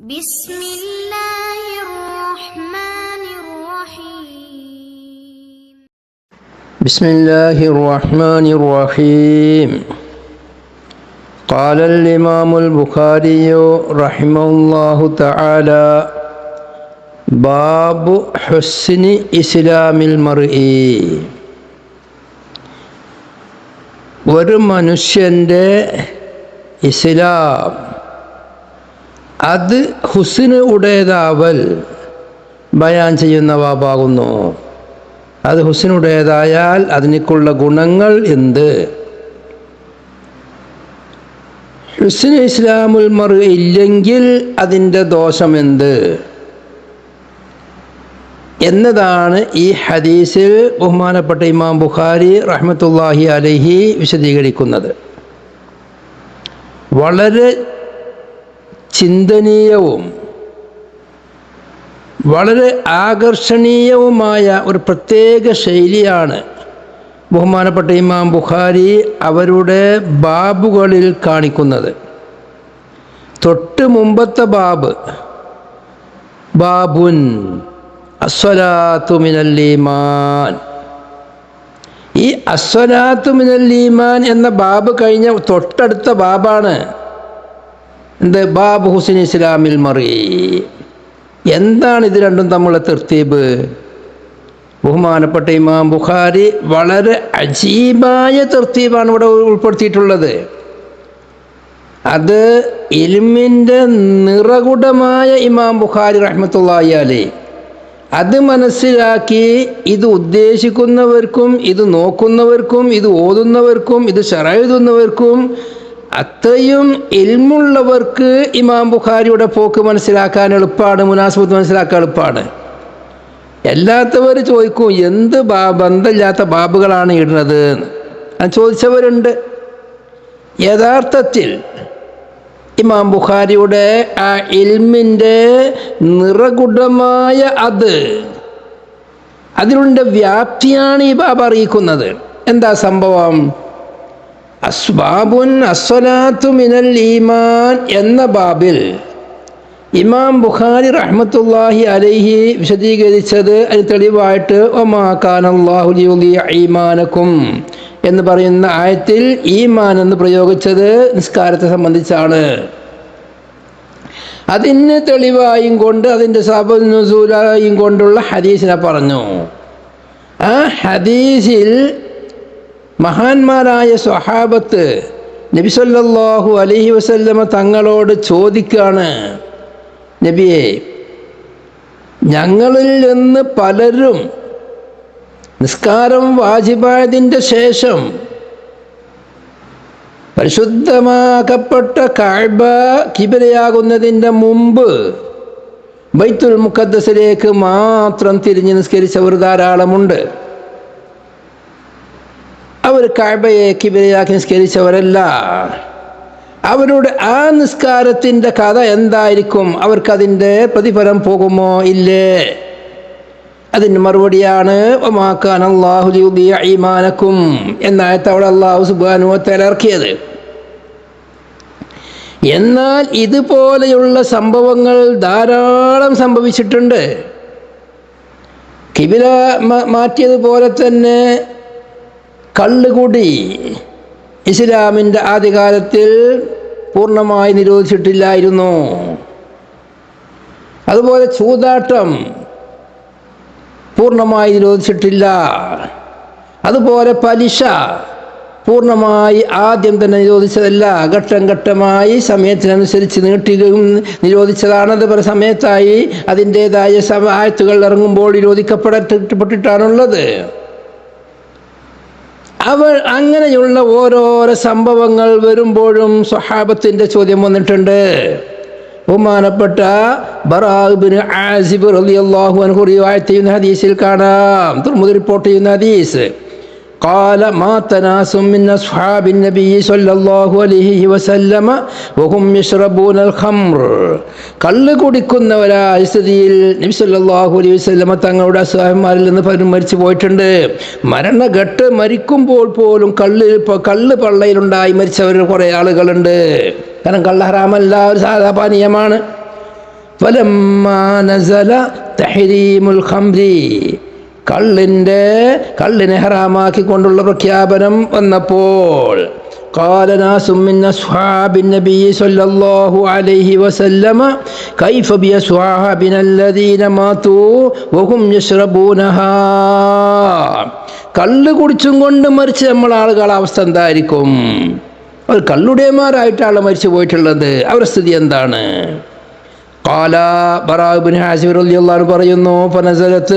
بسم الله الرحمن الرحيم بسم الله الرحمن الرحيم قال الإمام البخاري رحمه الله تعالى باب حسن إسلام المرء ഒരു മനുഷ്യൻ്റെ ഇസ്ലാം അത് ഹുസ്ന് ഉടേതാവൽ ബയാൻ ചെയ്യുന്ന ബാബാകുന്നു. അത് ഹുസ്നുടേതായാൽ അതിനേക്കുള്ള ഗുണങ്ങൾ എന്ത്? ഹുസ്ന് ഇസ്ലാമുൽ മർ ഇല്ലെങ്കിൽ അതിൻ്റെ ദോഷം എന്ത് എന്നതാണ് ഈ ഹദീസിൽ ബഹുമാനപ്പെട്ട ഇമാം ബുഖാരി റഹ്മത്തുള്ളാഹി അലൈഹി വിശദീകരിക്കുന്നത്. വളരെ ചിന്തനീയവും വളരെ ആകർഷണീയവുമായ ഒരു പ്രത്യേക ശൈലിയാണ് ബഹുമാനപ്പെട്ട ഇമാം ബുഖാരി അവരുടെ ബാബുകളിൽ കാണിക്കുന്നത്. തൊട്ട് മുമ്പത്തെ ബാബ് ബാബുൻ അസ്സലാത്തു മിനൽ ഈമാൻ, ഈ അസ്സലാത്തു മിനൽ ഈമാൻ എന്ന ബാബ് കഴിഞ്ഞ തൊട്ടടുത്ത ബാബാണ് എന്ത്? ബാബ് ഹുസ്ൻ ഇസ്ലാമിൽ മറി. എന്താണ് ഇത് രണ്ടും തമ്മിലുള്ള തർത്തീബ്? ബഹുമാനപ്പെട്ട ഇമാം ബുഖാരി വളരെ അജീബായ തർത്തീബാണ് ഇവിടെ ഉൾപ്പെടുത്തിയിട്ടുള്ളത്. അത് ഇൽമിൻ്റെ നിറകുടമായ ഇമാം ബുഖാരി റഹ്മത്തുള്ളാഹി അലൈഹി അത് മനസ്സിലാക്കി ഇത് ഉദ്ദേശിക്കുന്നവർക്കും ഇത് നോക്കുന്നവർക്കും ഇത് ഓതുന്നവർക്കും ഇത് ശറഅ് എഴുതുന്നവർക്കും അത്രയും ഇൽമുള്ളവർക്ക് ഇമാം ബുഖാരിയുടെ പോക്ക് മനസ്സിലാക്കാൻ എളുപ്പമാണ്, മുനാസിബത്ത് മനസ്സിലാക്കാൻ എളുപ്പമാണ്. എല്ലാത്തവർ ചോദിക്കും എന്ത് ബന്ധമില്ലാത്ത ബാബുകളാണ് ഇടുന്നത് എന്ന് ചോദിച്ചവരുണ്ട്. യഥാർത്ഥത്തിൽ ഇമാം ബുഖാരിയുടെ ആ ഇൽമിൻ്റെ നിറകുടമായ അതിനുണ്ട് വ്യാപ്തിയാണ് ഈ ബാബ് അറിയിക്കുന്നത്. എന്താ സംഭവം? അസ്ബാബുൻ അസ്സലാത്തു മിനൽ ഈമാൻ എന്ന ബാബിൽ ഇമാം ബുഖാരി റഹ്മത്തുള്ളാഹി അലൈഹി വിശദീകരിച്ചത് അതിന് തെളിവായിട്ട് വമാ കാനല്ലാഹു ലിയുദിഅ ഈമാനക്കും എന്ന് പറയുന്ന ആയത്തിൽ ഈമാൻ എന്ന് പ്രയോഗിച്ചത് നിസ്കാരത്തെ സംബന്ധിച്ചാണ്. അതിന് തെളിവായും കൊണ്ട് അതിൻ്റെ സബബ് നുസൂലായും കൊണ്ടുള്ള ഹദീസിനെ പറഞ്ഞു. ആ ഹദീസിൽ മഹാന്മാരായ സ്വഹാബത്ത് നബി സല്ലല്ലാഹു അലൈഹി വസല്ലമ തങ്ങളോട് ചോദിക്കുകയാണ്, നബിയെ, ഞങ്ങളിൽ നിന്ന് പലരും നിസ്കാരം വാജിബായതിൻ്റെ ശേഷം പരിശുദ്ധമാക്കപ്പെട്ട കഅബ കിബിലയാകുന്നതിൻ്റെ മുമ്പ് ബൈത്തുൽ മുഖദ്ദസിലേക്ക് മാത്രം തിരിഞ്ഞ് നിസ്കരിച്ചവർ ധാരാളമുണ്ട്. അവർ കഅബയെ കിബിലയാക്കി നിസ്കരിച്ചവരല്ല. അവരുടെ ആ നിസ്കാരത്തിൻ്റെ കഥ എന്തായിരിക്കും? അവർക്കതിൻ്റെ പ്രതിഫലം പോകുമോ ഇല്ലേ? അതിന് മറുപടിയാണ് വമാ കാനല്ലാഹു ലിയുദിഅ ഈമാനക്കും എന്ന ആയത്ത് അവിടെ അല്ലാഹു സുബ്ഹാനഹു വ തആല ഇറക്കിയത്. എന്നാൽ ഇതുപോലെയുള്ള സംഭവങ്ങൾ ധാരാളം സംഭവിച്ചിട്ടുണ്ട്. കിബില മാറ്റിയതുപോലെ തന്നെ കള്ളുകുടി ഇസ്ലാമിൻ്റെ ആദ്യകാലത്തിൽ പൂർണ്ണമായി നിരോധിച്ചിട്ടില്ലായിരുന്നു. അതുപോലെ ചൂതാട്ടം പൂർണ്ണമായി നിരോധിച്ചിട്ടില്ല. അതുപോലെ പലിശ പൂർണ്ണമായി ആദ്യം തന്നെ നിരോധിച്ചതല്ല, ഘട്ടം ഘട്ടമായി സമയത്തിനനുസരിച്ച് നീട്ടുകയും നിരോധിച്ചതാണ്. പല സമയത്തായി അതിൻ്റേതായ ആയത്തുകൾ ഇറങ്ങുമ്പോൾ നിരോധിക്കപ്പെട്ടിട്ടാണുള്ളത്. അവർ അങ്ങനെയുള്ള ഓരോരോ സംഭവങ്ങൾ വരുമ്പോഴും സ്വഹാബത്തിൻ്റെ ചോദ്യം വന്നിട്ടുണ്ട്. ബഹുമാനപ്പെട്ട ബറാ ഇബ്നു ആസിബ് റളിയല്ലാഹു അൻഹു റിവായത്ത് ചെയ്യുന്ന ഹദീസിൽ കാണാം, തുർമുദി റിപ്പോർട്ട് ചെയ്യുന്ന ഹദീസ്, قال مات ناس من أصحاب النبي صلى الله عليه وسلم وهم يشربون الخمر. കള്ള് കുടിക്കുന്നവരായ സ്ഥിതിയിൽ നബി സല്ലല്ലാഹു അലൈഹി വസല്ലമ തങ്ങളുടെ അസ്ഹാബന്മാരിൽ നിന്ന് പലരും മരിച്ചു പോയിട്ടുണ്ട്. മരിക്കുമ്പോൾ പോലും കള്ള് പള്ളയിലുണ്ടായി മരിച്ചവർ കുറേ ആളുകളുണ്ട്. കാരണം കള്ള് ഹറാമല്ല, ഒരു സാധാ പാനീയമാണ്. ഫലമ്മാ നസല തഹരീമുൽ ഖംരി, കള്ളിനെ ഹറാമാക്കിക്കൊണ്ടുള്ള പ്രഖ്യാപനം വന്നപ്പോൾ قال ناس من أصحاب النبي صلى الله عليه وسلم كيف بأصحابنا الذين ماتوا وهم يشربونها. കള്ള് കുടിച്ചും കൊണ്ട് മരിച്ച നമ്മളെ ആളുകളുടെ അവസ്ഥ എന്തായിരിക്കും? അവർ കള്ളുടേമാരായിട്ടാണ് മരിച്ചു പോയിട്ടുള്ളത്, അവരുടെ സ്ഥിതി എന്താണ്? قال براء بن عازب رضي الله عنه പറയുന്നു فنزلت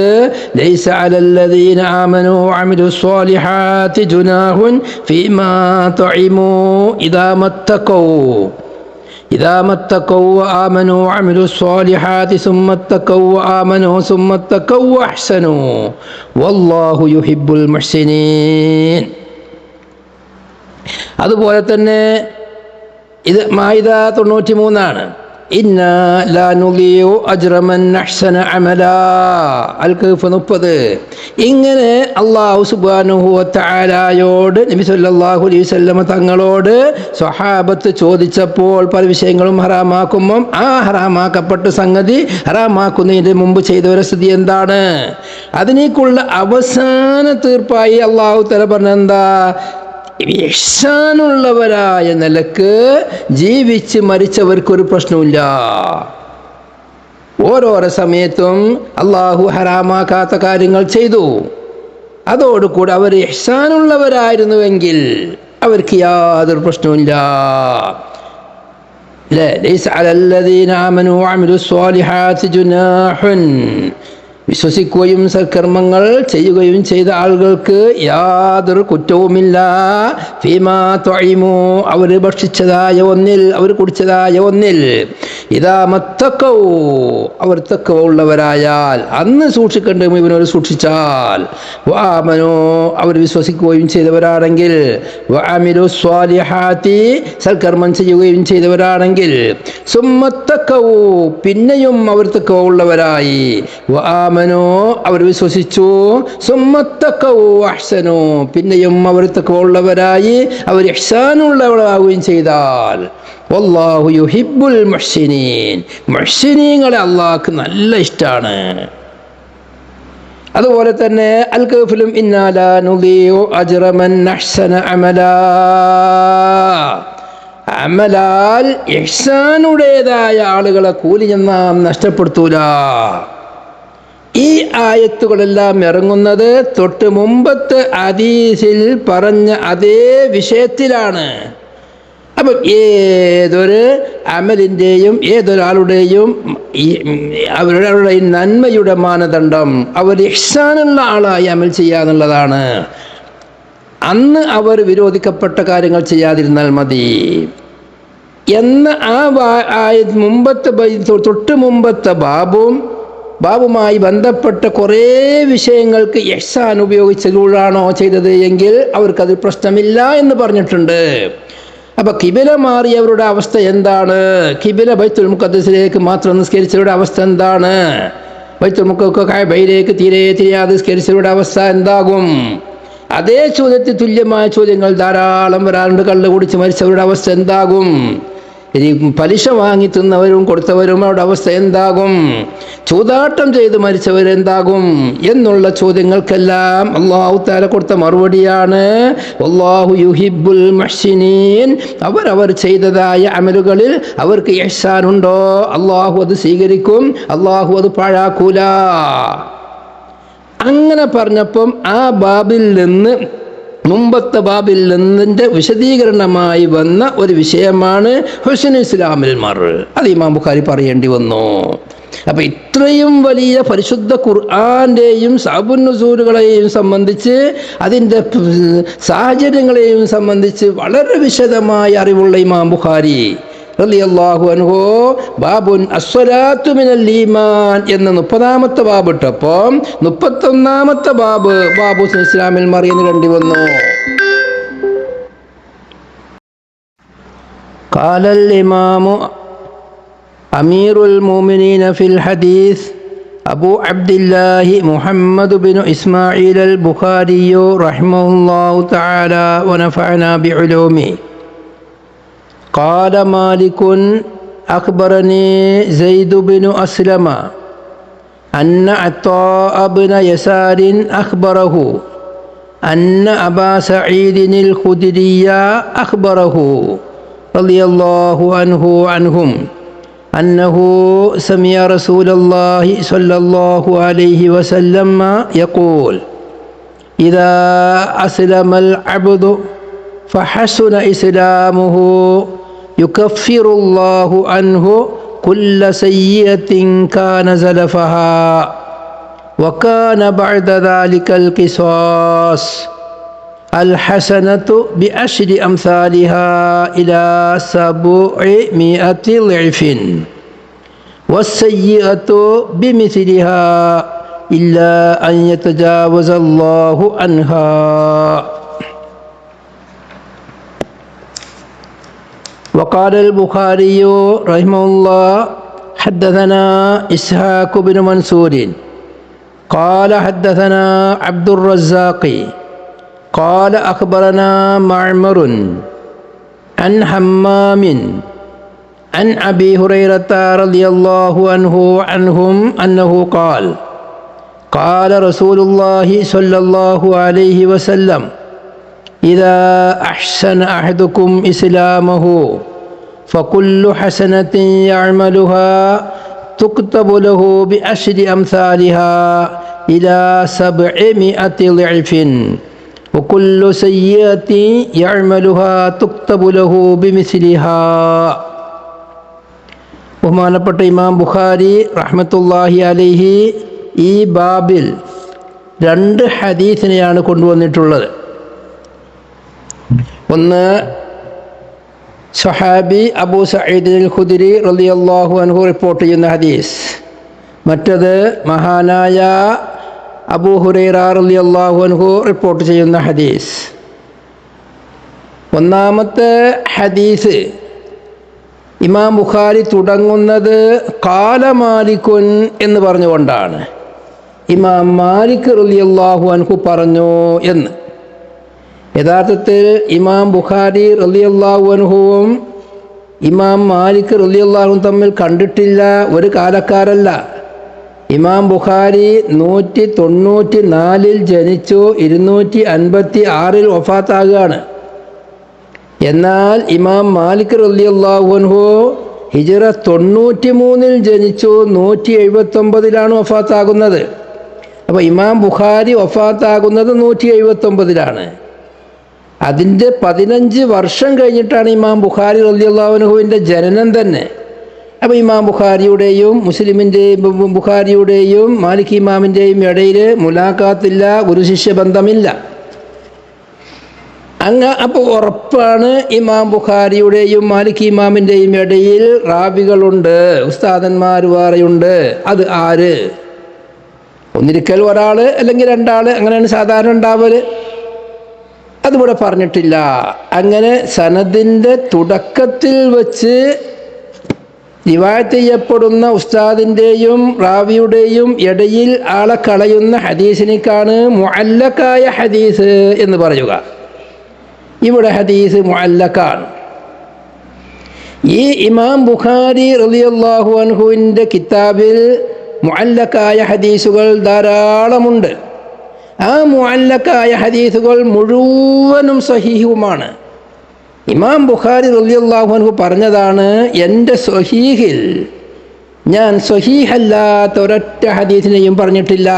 ليس على الذين آمنوا وعملوا الصالحات جناح فيما طعموا إذا ما اتقوا وآمنوا وعملوا الصالحات ثم اتقوا وآمنوا ثم اتقوا وأحسنوا والله يحب المحسنين. അതുപോലെ തന്നെ ഇത് മാഇദ 93 ഇന്നാ ലാ നുളിയു അജ്റ മൻ അഹ്സന അമലാ. അൽ-കഹ്ഫ് 30. ഇങ്ങനെ അല്ലാഹു സുബ്ഹാനഹു വ തആലയോട് നബി സല്ലല്ലാഹു അലൈഹി വസല്ലമ തങ്ങളോട് സ്വഹാബത്ത് ചോദിച്ചപ്പോൾ പല വിഷയങ്ങളും ഹറാമാക്കുമ്പം ആ ഹറാമാക്കപ്പെട്ട സംഗതി ഹറാമാക്കുന്നതിന് മുമ്പ് ചെയ്തവരുടെ സ്ഥിതി എന്താണ്, അതിനേക്കുള്ള അവസാന തീർപ്പായി അല്ലാഹു തആല പറഞ്ഞെന്താ, ഇഹ്സാനുള്ളവരായ നിലക്ക് ജീവിച്ച് മരിച്ചവർക്കൊരു പ്രശ്നമില്ല. ഓരോരോ സമയത്തും അള്ളാഹു ഹറാമാക്കാത്ത കാര്യങ്ങൾ ചെയ്തു, അതോടുകൂടി അവർ ഇഹ്സാനുള്ളവരായിരുന്നുവെങ്കിൽ അവർക്ക് യാതൊരു പ്രശ്നമില്ല. ലൈസ അലല്ലദീന ആമനൂ വഅമിലുസ് സ്വാലിഹാത്തി ജുനാഹുൻ, വിശ്വസിക്കുകയും സൽക്കർമ്മങ്ങൾ ചെയ്യുകയും ചെയ്ത ആളുകൾക്ക് യാതൊരു കുറ്റവുമില്ല. ഫീമാ ത്വഇമു, അവർ ഭക്ഷിച്ചതായ ഒന്നിൽ, അവർ കുടിച്ചതായ ഒന്നിൽ. ഇദാ മത്തഖൗ, അവർ തഖ്വ ഉള്ളവരായാൽ, അന്ന് സൂക്ഷിക്കേണ്ട ഇവനോർ സൂക്ഷിച്ചാൽ. വആമനു, അവർ വിശ്വസിക്കുകയും ചെയ്തവരാണെങ്കിൽ. വഅമിലു സ്വാലിഹാത്തി, സൽക്കർമ്മം ചെയ്യുകയും ചെയ്തവരാണെങ്കിൽ. സുമ്മത്തഖൗ, പിന്നെയും അവർ തഖ്വ ഉള്ളവരായി. വആമനു, അവർ വിശ്വസിച്ചു. സുമ്മത്തഖൗ അഹ്സനു, പിന്നെയും അവർ തഖ്വ ഉള്ളവരായി, അവർ ഇഹ്സാനുള്ളവരാവുകയും ചെയ്താൽ. വല്ലാഹു യുഹിബ്ബുൽ മുഹ്സിനീൻ, മുഹ്സിനീങ്ങളെ അല്ലാഹുക്ക് നല്ല ഇഷ്ടമാണ്. അതുപോലെ തന്നെ അൽ-കഹ്ഫിലും ഇന്നാ ലാ നുളിയു അജ്റ മൻ അഹ്സന അമലാ, അമലാൽ ഇഹ്സാനുടേതായ ആളുകളെ കൂലി നാം നഷ്ടപ്പെടുത്തൂല. ഈ ആയത്തുകളെല്ലാം ഇറങ്ങുന്നത് തൊട്ട് മുമ്പത്തെ ഹദീസിൽ പറഞ്ഞ അതേ വിഷയത്തിലാണ്. അപ്പം ഏതൊരു അമലിൻ്റെയും ഏതൊരാളുടെയും അവരുടെ നന്മയുടെ മാനദണ്ഡം അവർ ഇഹ്സാനുള്ള ആളായി അമൽ ചെയ്യാന്നുള്ളതാണ്. അന്ന് അവർ വിരോധിക്കപ്പെട്ട കാര്യങ്ങൾ ചെയ്യാതിരുന്നാൽ മതി എന്ന തൊട്ട് മുമ്പത്തെ ബാബുമായി ബന്ധപ്പെട്ട കുറേ വിഷയങ്ങൾക്ക് ഇഹ്സാൻ ഉപയോഗിച്ചതിലൂടെയാണോ ചെയ്തത് എങ്കിൽ അവർക്കത് പ്രശ്നമില്ല എന്ന് പറഞ്ഞിട്ടുണ്ട്. അപ്പൊ കിബില മാറിയവരുടെ അവസ്ഥ എന്താണ്? കിബില ബൈത്തുൽ മുഖദ്ദസിലേക്ക് മാത്രം നിസ്കരിച്ചവരുടെ അവസ്ഥ എന്താണ്? ബൈത്തുൽ മുഖദ്ദസ് കഅബയിലേക്ക് തീരെ തിരിയാതെ നിസ്കരിച്ചവരുടെ അവസ്ഥ എന്താകും? അതേ ചോദ്യത്തിൽ തുല്യമായ ചോദ്യങ്ങൾ ധാരാളം വരാറുണ്ട്. കള്ള് കുടിച്ച് മരിച്ചവരുടെ അവസ്ഥ എന്താകും? ഇനി പലിശ വാങ്ങി തിന്നവരും കൊടുത്തവരും അവരുടെ അവസ്ഥ എന്താകും? ചൂതാട്ടം ചെയ്ത് മരിച്ചവരെന്താകും? എന്നുള്ള ചോദ്യങ്ങൾക്കെല്ലാം അല്ലാഹു തആല കൊടുത്ത മറുപടിയാണ് വല്ലാഹു യുഹിബ്ബുൽ മുഹ്സിനീൻ. അവർ ചെയ്തതായ അമലുകളിൽ അവർക്ക് ഇഹ്സാനുണ്ടോ അല്ലാഹു അത് സ്വീകരിക്കും, അല്ലാഹു അത് പാഴാക്കൂല. അങ്ങനെ പറഞ്ഞപ്പം ആ ബാബിൽ നിന്ന് മുമ്പത്തെ ബാബിൽ നിന്നിൻ്റെ വിശദീകരണമായി വന്ന ഒരു വിഷയമാണ് ഹുസ്നുൽ ഇസ്ലാമിൽ മർ. അത് ഇമാം ബുഖാരി പറയേണ്ടി വന്നു. അപ്പം ഇത്രയും വലിയ പരിശുദ്ധ ഖുർആൻ്റെയും സഅബുൻ നുസൂലുകളെയും സംബന്ധിച്ച് അതിൻ്റെ സാഹചര്യങ്ങളെയും സംബന്ധിച്ച് വളരെ വിശദമായ അറിവുള്ള ഇമാം ബുഖാരി റളിയല്ലാഹു അൻഹു ബാബുൻ അസ്സലാത്തു മിനൽ ഈമാൻ എന്ന 30-ാമത്തെ ബാബ് ഇട്ടപ്പോൾ 31-ാമത്തെ ബാബ് ഇസ്ലാമിൽ മറിയെന്ന് കണ്ടു വന്നു. قال الإمام أمير المؤمنين في الحديث أبو عبد الله محمد بن إسماعيل البخاري رحمه الله تعالى ونفعنا بعلومه قال مالك أخبرني زيد بن أسلم أن عطاء بن يسار أخبره أن أبا سعيد الخدري أخبره رضي الله عنه عنهم أنه سمع رسول الله صلى الله عليه وسلم يقول إذا أسلم العبد فحسن إسلامه يكفر الله عنه كل سيئة كان زلفها وكان بعد ذلك القصاص الحسنة بعشر أمثالها إلى 700 ضعف والسيئة بمثلها إلا أن يتجاوز الله عنها. وقال البخاري رحمه الله حدثنا إسحاق بن منصور قال حدثنا عبد الرزاق قال أخبرنا معمر عن حمام عن أبي هريرة رضي الله عنهم أنه قال قال رسول الله صلى الله عليه وسلم إذا أحسن أحدكم إسلامه فكل حسنة يعملها تكتب له بعشر أمثالها إلى 700 ضعف وكل سيئة يعملها تكتب له بمثلها. ബഹുമാനപ്പെട്ട ഇമാം ബുഖാരി റഹ്മത്തുള്ളാഹി അലൈഹി ഈ ബാബിൽ 2 ഹദീസിനെയാണ് കൊണ്ടുവന്നിട്ടുള്ളത്. ഒന്ന് സഹാബി അബൂ സഈദ് അൽ ഖുദരി റളിയല്ലാഹു അൻഹു റിപ്പോർട്ട് ചെയ്യുന്ന ഹദീസ്, മറ്റത് മഹാനായ അബൂ ഹുറൈറ റളിയല്ലാഹു അൻഹു റിപ്പോർട്ട് ചെയ്യുന്ന ഹദീസ്. ഒന്നാമത്തെ ഹദീസ് ഇമാം ബുഖാരി തുടങ്ങുന്നത് ഖാല മാലിക്കുൻ എന്ന് പറഞ്ഞുകൊണ്ടാണ്. ഇമാം മാലിക് റളിയല്ലാഹു അൻഹു പറഞ്ഞു എന്ന്. യഥാർത്ഥത്തിൽ ഇമാം ബുഖാരി റളിയല്ലാഹു അൻഹുവും ഇമാം മാലിക് റളിയല്ലാഹു അൻഹു തമ്മിൽ കണ്ടിട്ടില്ല, ഒരു കാലക്കാരല്ല. ഇമാം ബുഖാരി 194 ജനിച്ചു, 256 വഫാത്താകുകയാണ്. എന്നാൽ ഇമാം മാലിക് റളിയല്ലാഹു അൻഹു ഹിജ്റ 93 ജനിച്ചു, 179 വഫാത്താകുന്നത്. അപ്പോൾ ഇമാം ബുഖാരി വഫാത്താകുന്നത് 179. അതിൻ്റെ 15 വർഷം കഴിഞ്ഞിട്ടാണ് ഇമാം ബുഖാരി റളിയല്ലാഹു അൻഹുവിൻ്റെ ജനനം തന്നെ. അപ്പോൾ ഇമാം ബുഖാരിയുടെയും ബുഖാരിയുടെയും മാലിക് ഇമാമിൻ്റെയും ഇടയിൽ മുലാഖാത്തില്ല, ഗുരുശിഷ്യ ബന്ധമില്ല. അപ്പോൾ ഉറപ്പാണ് ഇമാം ബുഖാരിയുടെയും മാലിക് ഇമാമിൻ്റെയും ഇടയിൽ റാവികളുണ്ട്, ഉസ്താദന്മാർ വേറെയുണ്ട്. അത് ആര്? ഒന്നിരിക്കൽ ഒരാൾ അല്ലെങ്കിൽ 2 ആൾ, അങ്ങനെയാണ് സാധാരണ ഉണ്ടാവല്. അതിവിടെ പറഞ്ഞിട്ടില്ല. അങ്ങനെ സനദിൻ്റെ തുടക്കത്തിൽ വച്ച് റിവായത്ത് ചെയ്യപ്പെടുന്ന ഉസ്താദിൻ്റെയും റാവിയുടെയും ഇടയിൽ ആളെ കളയുന്ന ഹദീസിനേക്കാണ് മുഅല്ലഖായ ഹദീസ് എന്ന് പറയുക. ഇവിടെ ഹദീസ് മുഅല്ലഖാണ്. ഈ ഇമാം ബുഖാരി റളിയല്ലാഹു അൻഹുവിൻ്റെ കിതാബിൽ മുഅല്ലഖായ ഹദീസുകൾ ധാരാളമുണ്ട്. ആ മുഅല്ലഖായ ഹദീസുകൾ മുഴുവനും സഹീഹുമാണ്. ഇമാം ബുഖാരി റളിയല്ലാഹു അൻഹു പറഞ്ഞതാണ്, എൻ്റെ സ്വഹീഹിൽ ഞാൻ സ്വഹീഹല്ലാത്ത ഒരൊറ്റ ഹദീസിനെയും പറഞ്ഞിട്ടില്ല.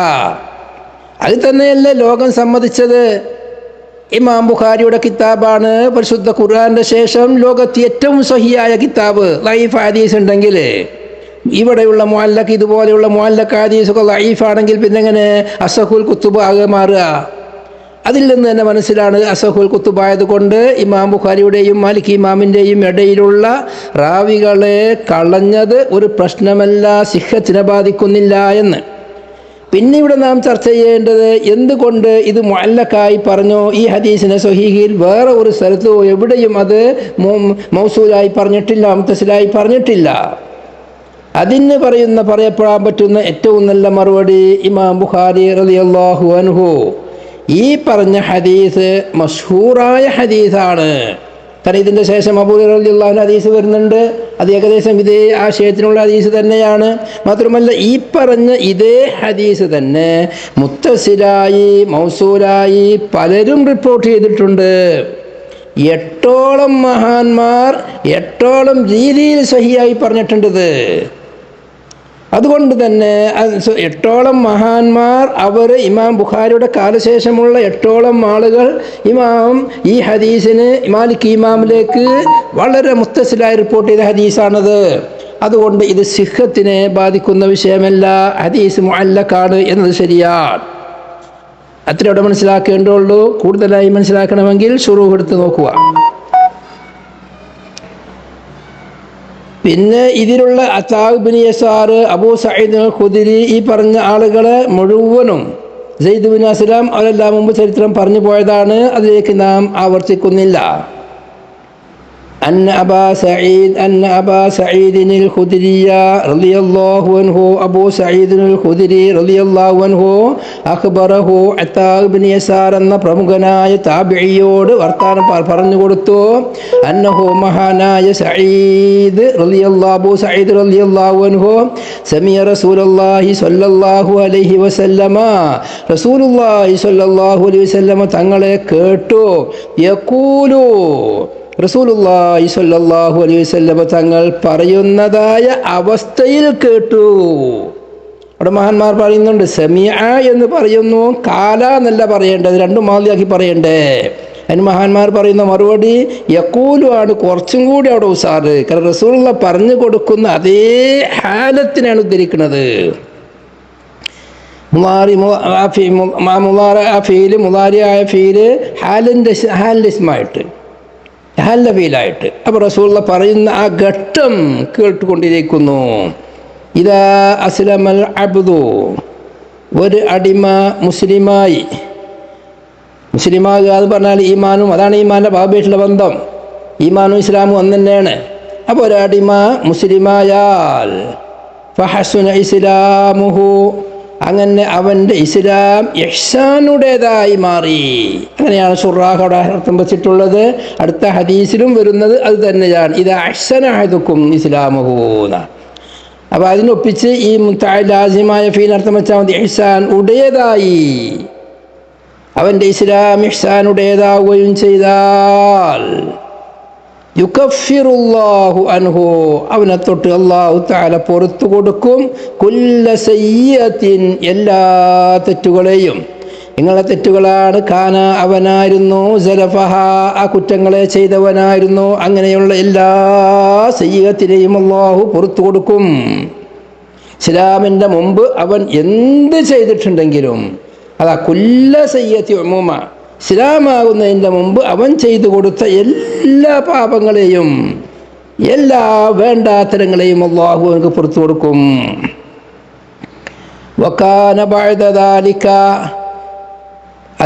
അത് തന്നെയല്ലേ ലോകം സമ്മതിച്ചത്. ഇമാം ബുഖാരിയുടെ കിതാബാണ് പരിശുദ്ധ ഖുർആന്റെ ശേഷം ലോകത്ത് ഏറ്റവും സ്വഹീഹായ കിതാബ്. ലൈഫ് ഹദീസ് ഉണ്ടെങ്കിൽ ഇവിടെയുള്ള മുഅല്ലഖ്, ഇതുപോലെയുള്ള മുഅല്ലഖ് ഹദീസുകൾ ലൈഫാണെങ്കിൽ പിന്നെ എങ്ങനെ അസഹുൽ കുത്തുബ് ആകെ മാറുക? അതിൽ നിന്ന് തന്നെ മനസ്സിലാണ് അസഹുൽ കുത്തുബായത് കൊണ്ട് ഇമാം ബുഖാരിയുടെയും മാലിക് ഇമാമിൻ്റെയും ഇടയിലുള്ള റാവികളെ കളഞ്ഞത് ഒരു പ്രശ്നമല്ല, സിഹത്തിനെ ബാധിക്കുന്നില്ല എന്ന്. പിന്നെ ഇവിടെ നാം ചർച്ച ചെയ്യേണ്ടത് എന്തുകൊണ്ട് ഇത് മുഅല്ലഖായി പറഞ്ഞു. ഈ ഹദീസിനെ സ്വഹീഹിൽ വേറെ ഒരു സ്ഥലത്ത് എവിടെയും അത് മൗസൂലായി പറഞ്ഞിട്ടില്ല, മുത്തസിലായി പറഞ്ഞിട്ടില്ല. അതിന് പറയപ്പെടാൻ പറ്റുന്ന ഏറ്റവും നല്ല മറുപടി ഇമാം ബുഖാരി റളിയല്ലാഹു അൻഹു ഈ പറഞ്ഞ ഹദീസ് മഷ്ഹൂറായ ഹദീസാണ്. കാരണം ഇതിൻ്റെ ശേഷം അബൂ ഹുറൈറ റളിയല്ലാഹു അൻഹു ഹദീസ് വരുന്നുണ്ട്, അത് ഏകദേശം ഇതേ ആശയത്തിനുള്ള ഹദീസ് തന്നെയാണ്. മാത്രമല്ല ഈ പറഞ്ഞ ഇതേ ഹദീസ് തന്നെ മുത്തസിലായി മൗസൂലായി പലരും റിപ്പോർട്ട് ചെയ്തിട്ടുണ്ട്. 8ഓളം മഹാന്മാർ 8ഓളം രീതിയിൽ സഹിയായി പറഞ്ഞിട്ടുണ്ട്. അതുകൊണ്ട് തന്നെ 8ഓളം മഹാന്മാർ അവർ ഇമാം ബുഖാരിയുടെ കാലശേഷമുള്ള 8ഓളം ആളുകൾ ഈ ഹദീസിന് മാലിക് ഇമാമിലേക്ക് വളരെ മുത്തസിലായി റിപ്പോർട്ട് ചെയ്ത ഹദീസാണത്. അതുകൊണ്ട് ഇത് സിഹത്തിനെ ബാധിക്കുന്ന വിഷയമല്ല, ഹദീസ് മുഅല്ലഖാണ് എന്നത് ശരിയാണ്. അത്രയോടെ മനസ്സിലാക്കേണ്ടുള്ളൂ. കൂടുതലായി മനസ്സിലാക്കണമെങ്കിൽ ശുറൂഹ് എടുത്ത് നോക്കുക. പിന്നെ ഇതിലുള്ള Attab bin Yasar, Abu Saeed al Khudri, ഈ പറഞ്ഞ ആളുകളെ മുഴുവനും സെയ്ദ് ബിൻ അസ്ലം അവരെല്ലാം മുമ്പ് ചരിത്രം പറഞ്ഞു പോയതാണ്. അതിലേക്ക് നാം ആവർത്തിക്കുന്നില്ല. أن أبا سعيد الخدري رضي الله عنه أبو سعيد الخدري رضي الله عنه أخبره عطاء بن يسار എന്ന പ്രമുഖനായ താബിഈയോട് വർത്താനം പറഞ്ഞു കൊടുത്തു. അന്നഹു മഹാനായ സഈദ് റളിയല്ലാഹു സഈദ് റളിയല്ലാഹു അൻഹു സമിയ റസൂലുള്ളാഹി സ്വല്ലല്ലാഹു അലൈഹി വസല്ലമ റസൂലുള്ളാഹി സ്വല്ലല്ലാഹു അലൈഹി വസല്ലമ തങ്ങളെ കേട്ടു. യഖൂലു റസൂലുള്ളാഹി സ്വല്ലല്ലാഹു അലൈഹി വസല്ലമ തങ്ങൾ പറയുന്നതായ അവസ്ഥയിൽ കേട്ടു. അവിടെ മഹാന്മാർ പറയുന്നുണ്ട്, സമീഅ എന്ന് പറയുന്നു, കാല എന്നല്ല പറയേണ്ടത്, രണ്ടും മാതിയാക്കി പറയണ്ടേ. അതിന് മഹാന്മാർ പറയുന്ന മറുപടി യഖൂലു ആണ് കുറച്ചും കൂടി അവിടെ ഉസാറ്. കാരണം റസൂലുള്ള പറഞ്ഞു കൊടുക്കുന്ന അതേ ഹാലത്തിനാണ് ഉദ്ധരിക്കുന്നത്. മുളാരിയായ ഫീല് ഹാലിൻ്റെ ഇസ്മായിട്ട് ഹാലിൻ്റെ ഫീലായിട്ട്. അപ്പോൾ റസൂലുള്ള പറയുന്ന ആ ഘട്ടം കേട്ടുകൊണ്ടിരിക്കുന്നു. ഇദാ അസ്ലമൽ അബ്ദു, ഒരു അടിമ മുസ്ലിമാകുക എന്ന് പറഞ്ഞാൽ ഈമാനും, അതാണ് ഈമാൻ്റെ ഭാഗമായിട്ടുള്ള ബന്ധം. ഈമാനും ഇസ്ലാമും ഒന്ന് തന്നെയാണ്. അപ്പോൾ ഒരു അടിമ മുസ്ലിമായാൽ ഫഹസുന ഇസ്ലാമുഹു, അങ്ങനെ അവൻ്റെ ഇസ്ലാം ഇഹ്സാനുടേതായി മാറി. അങ്ങനെയാണ് ശുറാഹ് അവിടെ അർത്ഥം വെച്ചിട്ടുള്ളത്. അടുത്ത ഹദീസിലും വരുന്നത് അത് തന്നെയാണ്, ഇതാ അഹ്സന അഹദുക്കും ഇസ്ലാമുഹു. അപ്പോൾ അതിനൊപ്പിച്ച് ഈ ലാസിമായ ഫീൽ അർത്ഥം വെച്ചാൽ മതി. ഇഹ്സാൻ ഉടേതായി, അവൻ്റെ ഇസ്ലാം ഇഹ്സാനുടേതാവുകയും ചെയ്താൽ യുകഫിറുല്ലാഹു അൻഹു, അവനെ തൊട്ട് അല്ലാഹു തആല പുറത്തു കൊടുക്കും. കുല്ല സയ്യിഅത്തിൻ, എല്ലാ തെറ്റുകളെയും. നിങ്ങളെ തെറ്റുകളാണ്. കാന, അവനായിരുന്നു. സലഫഹ, ആ കുറ്റങ്ങളെ ചെയ്തവനായിരുന്നു. അങ്ങനെയുള്ള എല്ലാ സയ്യിഅത്തിനെയും അല്ലാഹു പുറത്തു കൊടുക്കും. ഇസ്ലാമിൻ്റെ മുമ്പ് അവൻ എന്ത് ചെയ്തിട്ടുണ്ടെങ്കിലും, അതാ കുല്ല സയ്യിഅത്തി ഉമൂമ, ഇസ്ലാമാകുന്നതിൻ്റെ മുമ്പ് അവൻ ചെയ്തു കൊടുത്ത എല്ലാ പാപങ്ങളെയും എല്ലാ വേണ്ടാത്തരങ്ങളെയും അല്ലാഹു അവനക്ക് പുറത്തു കൊടുക്കും. വകാന ബഅദ ദാലിക,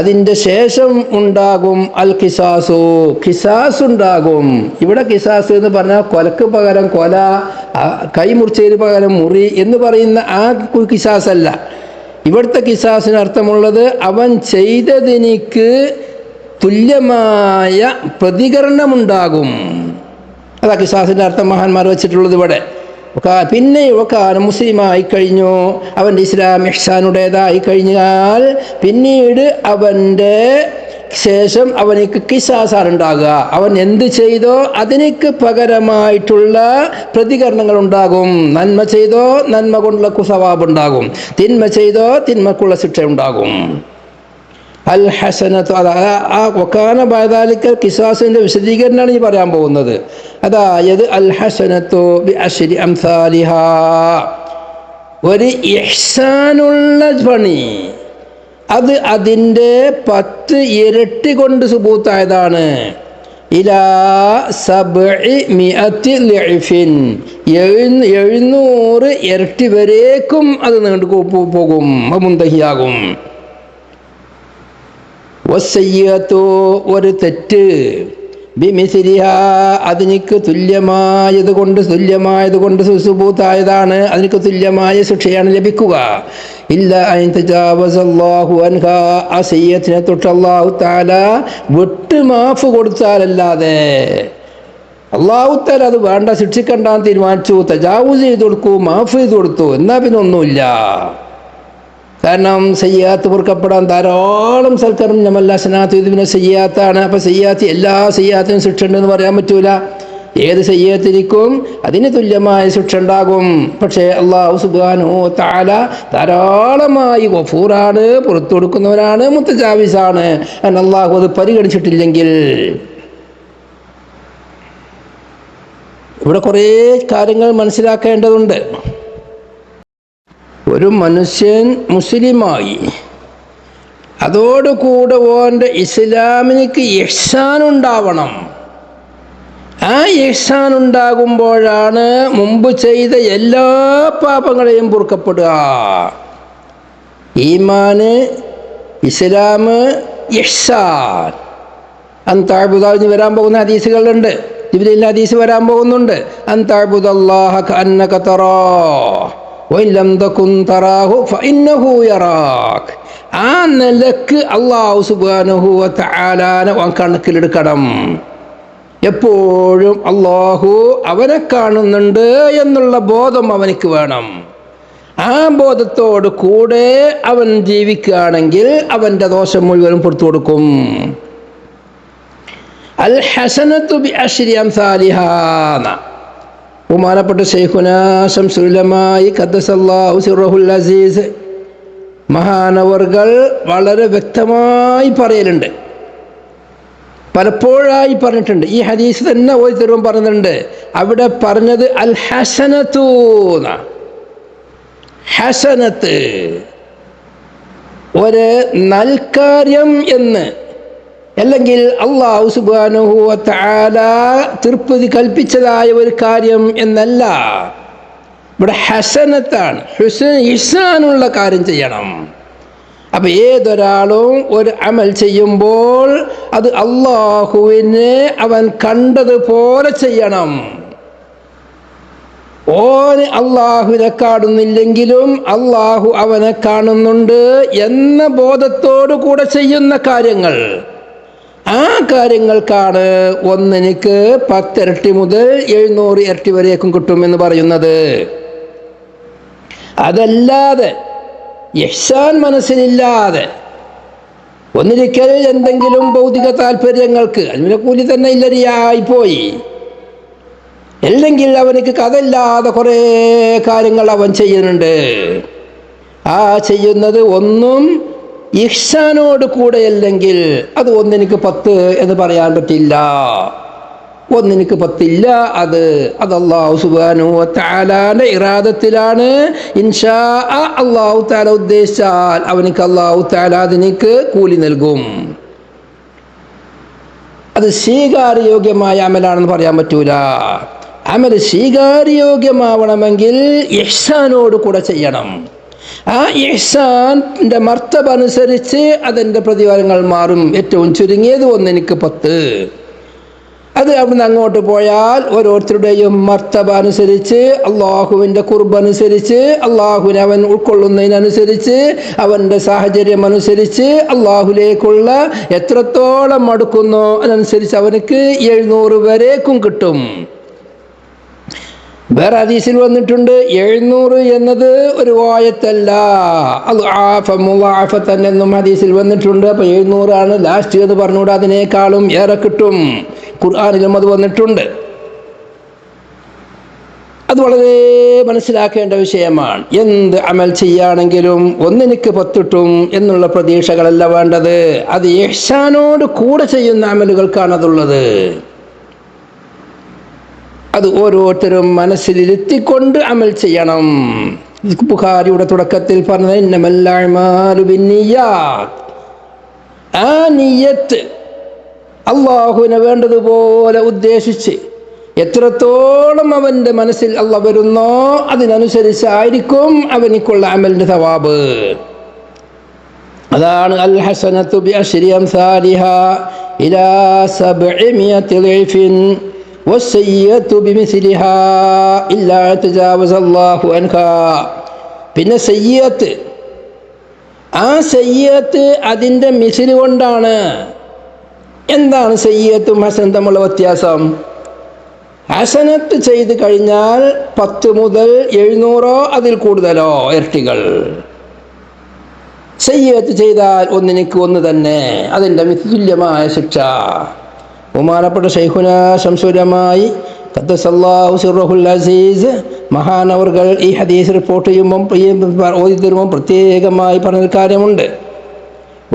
അതിൻ്റെ ശേഷം ഉണ്ടാകും അൽ ഖിസാസു, ഖിസാസ് ഉണ്ടാകും. ഇവിടെ ഖിസാസ് എന്ന് പറഞ്ഞാൽ കൊലക്ക് പകരം കൊല, കൈ മുറിച്ചതിന് പകരം മുറി എന്ന് പറയുന്ന ആ ഖിസാസ് അല്ല. ഇവിടുത്തെ ഖിസാസിന് അർത്ഥമുള്ളത് അവൻ ചെയ്തതിനിക്ക് തുല്യമായ പ്രതികരണമുണ്ടാകും. അതാ ഖിസാസിൻ്റെ അർത്ഥം മഹാന്മാർ വെച്ചിട്ടുള്ളത് ഇവിടെ. പിന്നെ മുസ്ലിമായി കഴിഞ്ഞു, അവൻ്റെ ഇസ്ലാം ഇഹ്സാനുടേതായി കഴിഞ്ഞാൽ പിന്നീട് അവൻ്റെ ശേഷം അവനിക്ക് ഖിസാസാണ് ഉണ്ടാകുക. അവൻ എന്ത് ചെയ്തോ അതിനക്ക് പകരമായിട്ടുള്ള പ്രതികരണങ്ങൾ ഉണ്ടാകും. നന്മ ചെയ്തോ നന്മ കൊണ്ടുള്ള സവാബ് ഉണ്ടാകും, തിന്മ ചെയ്തോ തിന്മക്കുള്ള ശിക്ഷ ഉണ്ടാകും. അൽ ഹസനത്തു, വകാന ബഅദ ദാലിക ഖിസാസിൻ്റെ വിശദീകരണമാണ് ഈ പറയാൻ പോകുന്നത്. അതായത് അൽ ഹസനത്തു ബി അശ്രി അംസാലിഹാ, ഒരു ഇഹ്സാനുള്ള പണി അത് അതിൻ്റെ 10 ഇരട്ടി കൊണ്ട് സുബൂത്തായതാണ്. ഇലാ 700 ളിഅഫിൻ, 700 ഇരട്ടി വരേക്കും അത് നീണ്ടു പോകും, മുന്തഹിയാകും. വസ്സയ്യത്തു, ഒരു തെറ്റ്, ബിമിസ്ലിഹ, അതിനിക്ക് തുല്യമായത് കൊണ്ട് സുബൂത്തായതാണ്, അതിനിക്ക് തുല്യമായ ശിക്ഷയാണ് ലഭിക്കുക. ഇല്ല അൻ തജാവസല്ലാഹു അൻഹാ, ആ സയ്യത്തിനെ തൊട്ട് അല്ലാഹു തആല വിട്ട് മാഫ് കൊടുത്താലല്ലാതെ. അള്ളാഹു തആല അത് വേണ്ട, ശിക്ഷിക്കണ്ടാന്ന് തീരുമാനിച്ചു, തജാവുസ് ചെയ്ത് കൊടുക്കൂ, മാഫ് ചെയ്ത് കൊടുത്തു, എന്നാൽ പിന്നെ ഒന്നുമില്ല. കാരണം സയ്യാത്ത് പൊറുക്കപ്പെടാൻ ധാരാളം സൽക്കരം ഞമ്മല്ല ഹസനാത്ത് ഇത് പിന്നെ സയ്യാത്താണ്. അപ്പം സയ്യാത്ത് എല്ലാ സയ്യാത്തിനും ശിക്ഷ ഉണ്ടെന്ന് പറയാൻ പറ്റൂല. ഏത് സയ്യാത്തിരിക്കും അതിന് തുല്യമായ ശിക്ഷ ഉണ്ടാകും. പക്ഷേ അല്ലാഹു സുബ്ഹാനഹു വ തആല ധാരാളമായി ഗഫൂറാണ്, പുറത്തു കൊടുക്കുന്നവനാണ്, മുത്തജാവിസാണ്. അല്ലാഹു അത് പരിഗണിച്ചിട്ടില്ലെങ്കിൽ ഇവിടെ കുറേ കാര്യങ്ങൾ മനസ്സിലാക്കേണ്ടതുണ്ട്. ഒരു മനുഷ്യൻ മുസ്ലിമായി അതോടുകൂടെ ഓൻ്റെ ഇസ്ലാമിനിക്ക് ഇഹ്സാൻ ഉണ്ടാവണം. ആ ഇഹ്സാൻ ഉണ്ടാകുമ്പോഴാണ് മുമ്പ് ചെയ്ത എല്ലാ പാപങ്ങളെയും പൊറുക്കപ്പെടുക. ഈമാന്, ഇസ്ലാം, ഇഹ്സാൻ. അൻതഅബ്ദുല്ലാഹി വരാൻ പോകുന്ന ഹദീസുകളുണ്ട്, ജിബ്രീൽ ഹദീസ് വരാൻ പോകുന്നുണ്ട്. അൻതഅബ്ദുല്ലാഹ കഅന്നക തറാഹ് വഇൻ ലം തകുൻ തറാഹു ഫഇന്നഹു യറാക്. ആ നിലക്ക് അല്ലാഹു സുബ്ഹാനഹു വ തആലാനെ കണക്കിലെടുക്കണം. എപ്പോഴും അല്ലാഹു അവനെ കാണുന്നുണ്ട് എന്നുള്ള ബോധം അവനിക്ക് വേണം. ആ ബോധത്തോട് കൂടെ അവൻ ജീവിക്കുകയാണെങ്കിൽ അവൻ്റെ ദോഷം മുഴുവനും പുറത്തു കൊടുക്കും. അൽ ഹസനത്തു ബി അശ്രി അംസാലിഹാ. ബഹുമാനപ്പെട്ട ശൈഖുനാ ശംസുൽ ഉലമായി ഖദ്ദസല്ലാഹു സിർറഹുൽ അസീസ് മഹാനവർകൾ വളരെ വ്യക്തമായി പറയലുണ്ട്, പലപ്പോഴായി പറഞ്ഞിട്ടുണ്ട്. ഈ ഹദീസ് തന്നെ ഓതി തരുമ്പോൾ പറയുന്നുണ്ട്. അവിടെ പറഞ്ഞത് അൽ ഹസനത്തു, ഹസനത്ത് ഒരു നൽകാര്യം എന്ന്, അല്ലെങ്കിൽ അല്ലാഹു സുബ്ഹാനഹു വ തആല തൃപ്തി കൽപ്പിച്ചതായ ഒരു കാര്യം എന്നല്ല. ഇവിടെ ഹസനത്താണ്, ഇഹ്സാനുള്ള കാര്യം ചെയ്യണം. അപ്പം ഏതൊരാളും ഒരു അമൽ ചെയ്യുമ്പോൾ അത് അല്ലാഹുവിനെ അവൻ കണ്ടതുപോലെ ചെയ്യണം. ഓന് അല്ലാഹുവിനെ കാണുന്നില്ലെങ്കിലും അല്ലാഹു അവനെ കാണുന്നുണ്ട് എന്ന ബോധത്തോടു കൂടെ ചെയ്യുന്ന കാര്യങ്ങൾ, ആ കാര്യങ്ങൾക്കാണ് ഒന്നിനിക്ക് 10 ഇരട്ടി മുതൽ 700 ഇരട്ടി വരേക്കും കിട്ടുമെന്ന് പറയുന്നത്. അതല്ലാതെ ഇഹ്സാൻ മനസ്സിലില്ലാതെ ഒന്നിരിക്കൽ എന്തെങ്കിലും ഭൗതിക താല്പര്യങ്ങൾക്ക് അതിൻ്റെ കൂലി തന്നെ ഇല്ലരിയായിപ്പോയി, അല്ലെങ്കിൽ അവനക്ക് കഥയില്ലാതെ കുറേ കാര്യങ്ങൾ അവൻ ചെയ്യുന്നുണ്ട്. ആ ചെയ്യുന്നത് ഒന്നും ഇഹ്സാനോട് കൂടെയല്ലെങ്കിൽ അത് ഒന്നിനിക്ക് 10 എന്ന് പറയാൻ പറ്റില്ല. ഒന്നിനിക്ക് 10 ഇല്ല. അത് അല്ലാഹു സുബ്ഹാനഹു വ തആലയുടെ ഇറാദത്തിലാണ്. ഇൻഷാ അല്ലാഹു തആല ഉദ്ദേശിച്ചാൽ അവനിക്ക് അല്ലാഹു തആല അതിനിക്ക് കൂലി നൽകും. അത് സ്വീകാര്യോഗ്യമായ അമലാണെന്ന് പറയാൻ പറ്റൂല. അമൽ സ്വീകാര്യോഗ്യമാവണമെങ്കിൽ ഇഹ്സാനോട് കൂടെ ചെയ്യണം. ആ ഇഹ്സാന്റെ മർത്തബ അനുസരിച്ച് അതിൻ്റെ പ്രതിഫലങ്ങൾ മാറും. ഏറ്റവും ചുരുങ്ങിയത് ഒന്നിനിക്ക് 10. അത് അവിടുന്ന് അങ്ങോട്ട് പോയാൽ ഓരോരുത്തരുടെയും മർത്തബ അനുസരിച്ച്, അള്ളാഹുവിൻ്റെ ഖുർബ് അനുസരിച്ച്, അള്ളാഹുവിനെ അവൻ ഉൾക്കൊള്ളുന്നതിനനുസരിച്ച്, അവൻ്റെ സാഹചര്യം അനുസരിച്ച്, അള്ളാഹുലേക്കുള്ള എത്രത്തോളം അടുക്കുന്നോ അതനുസരിച്ച് അവനക്ക് 700 വരേക്കും കിട്ടും. വേറെ ഹദീസിൽ വന്നിട്ടുണ്ട് 700 എന്നത് ഒരു വായത്തല്ല, മുളാഫത്തൻ എന്നും ഹദീസിൽ വന്നിട്ടുണ്ട്. അപ്പോൾ 700 ആണ് ലാസ്റ്റ് എന്ന് പറഞ്ഞുകൂടെ, അതിനേക്കാളും ഏറെ കിട്ടും. ഖുർആനിലും അത് വന്നിട്ടുണ്ട്. അത് വളരെ മനസ്സിലാക്കേണ്ട വിഷയമാണ്. എന്ത് അമൽ ചെയ്യുകയാണെങ്കിലും ഒന്നിനിക്ക് 10 കിട്ടും എന്നുള്ള പ്രതീക്ഷകളല്ല വേണ്ടത്. അത് ഇഹ്സാനോട് കൂടെ ചെയ്യുന്ന അമലുകൾക്കാണ് അതുള്ളത്. അത് ഓരോരുത്തരും മനസ്സിലിരുത്തിക്കൊണ്ട് അമൽ ചെയ്യണം. ബുഖാരിയുടെ തുടക്കത്തിൽ പറഞ്ഞത് ഇന്നമൽ അഅ്മാലു ബിന്നിയ്യാത്ത്. ആ നിയ്യത്ത് അള്ളാഹുവിനെ വേണ്ടതുപോലെ ഉദ്ദേശിച്ച് എത്രത്തോളം അവൻ്റെ മനസ്സിൽ അള്ളാഹ് വരുന്നോ അതിനനുസരിച്ചായിരിക്കും അവനിക്കുള്ള അമലിൻ്റെ സവാബ്. അതാണ് അൽ ഹസനത്തു ബി അശ്രി അംസാലിഹാ ഇലാ 700 ളിഫിൻ വസ്സയ്യത്തു ബിമിസ്ലിഹാ ഇല്ലാ തജാവസ അല്ലാഹു അൻഹാ. പിന്നെ സയ്യത്ത്, ആ സയ്യത്ത് അതിൻ്റെ മിസ്ല് കൊണ്ടാണ്. എന്താണ് സയ്യത്തും ഹസനും തമ്മിലുള്ള വ്യത്യാസം? ഹസനത്ത് ചെയ്ത് കഴിഞ്ഞാൽ 10 മുതൽ 700 അതിൽ കൂടുതലോ ഇരട്ടികൾ. സയ്യിഅത്ത് ചെയ്താൽ ഒന്നിനിക്ക് ഒന്ന് തന്നെ, അതിൻ്റെ തുല്യമായ ശിക്ഷ. ബഹുമാനപ്പെട്ട ശൈഖുനാ ശംസുലമായി ഖദ്ദസല്ലാഹു സിർറഹുൽ അസീസ് മഹാനവർകൾ ഈ ഹദീസ് റിപ്പോർട്ട് ചെയ്യുമ്പം ഓതി തരുമ്പം പ്രത്യേകമായി പറഞ്ഞൊരു കാര്യമുണ്ട്.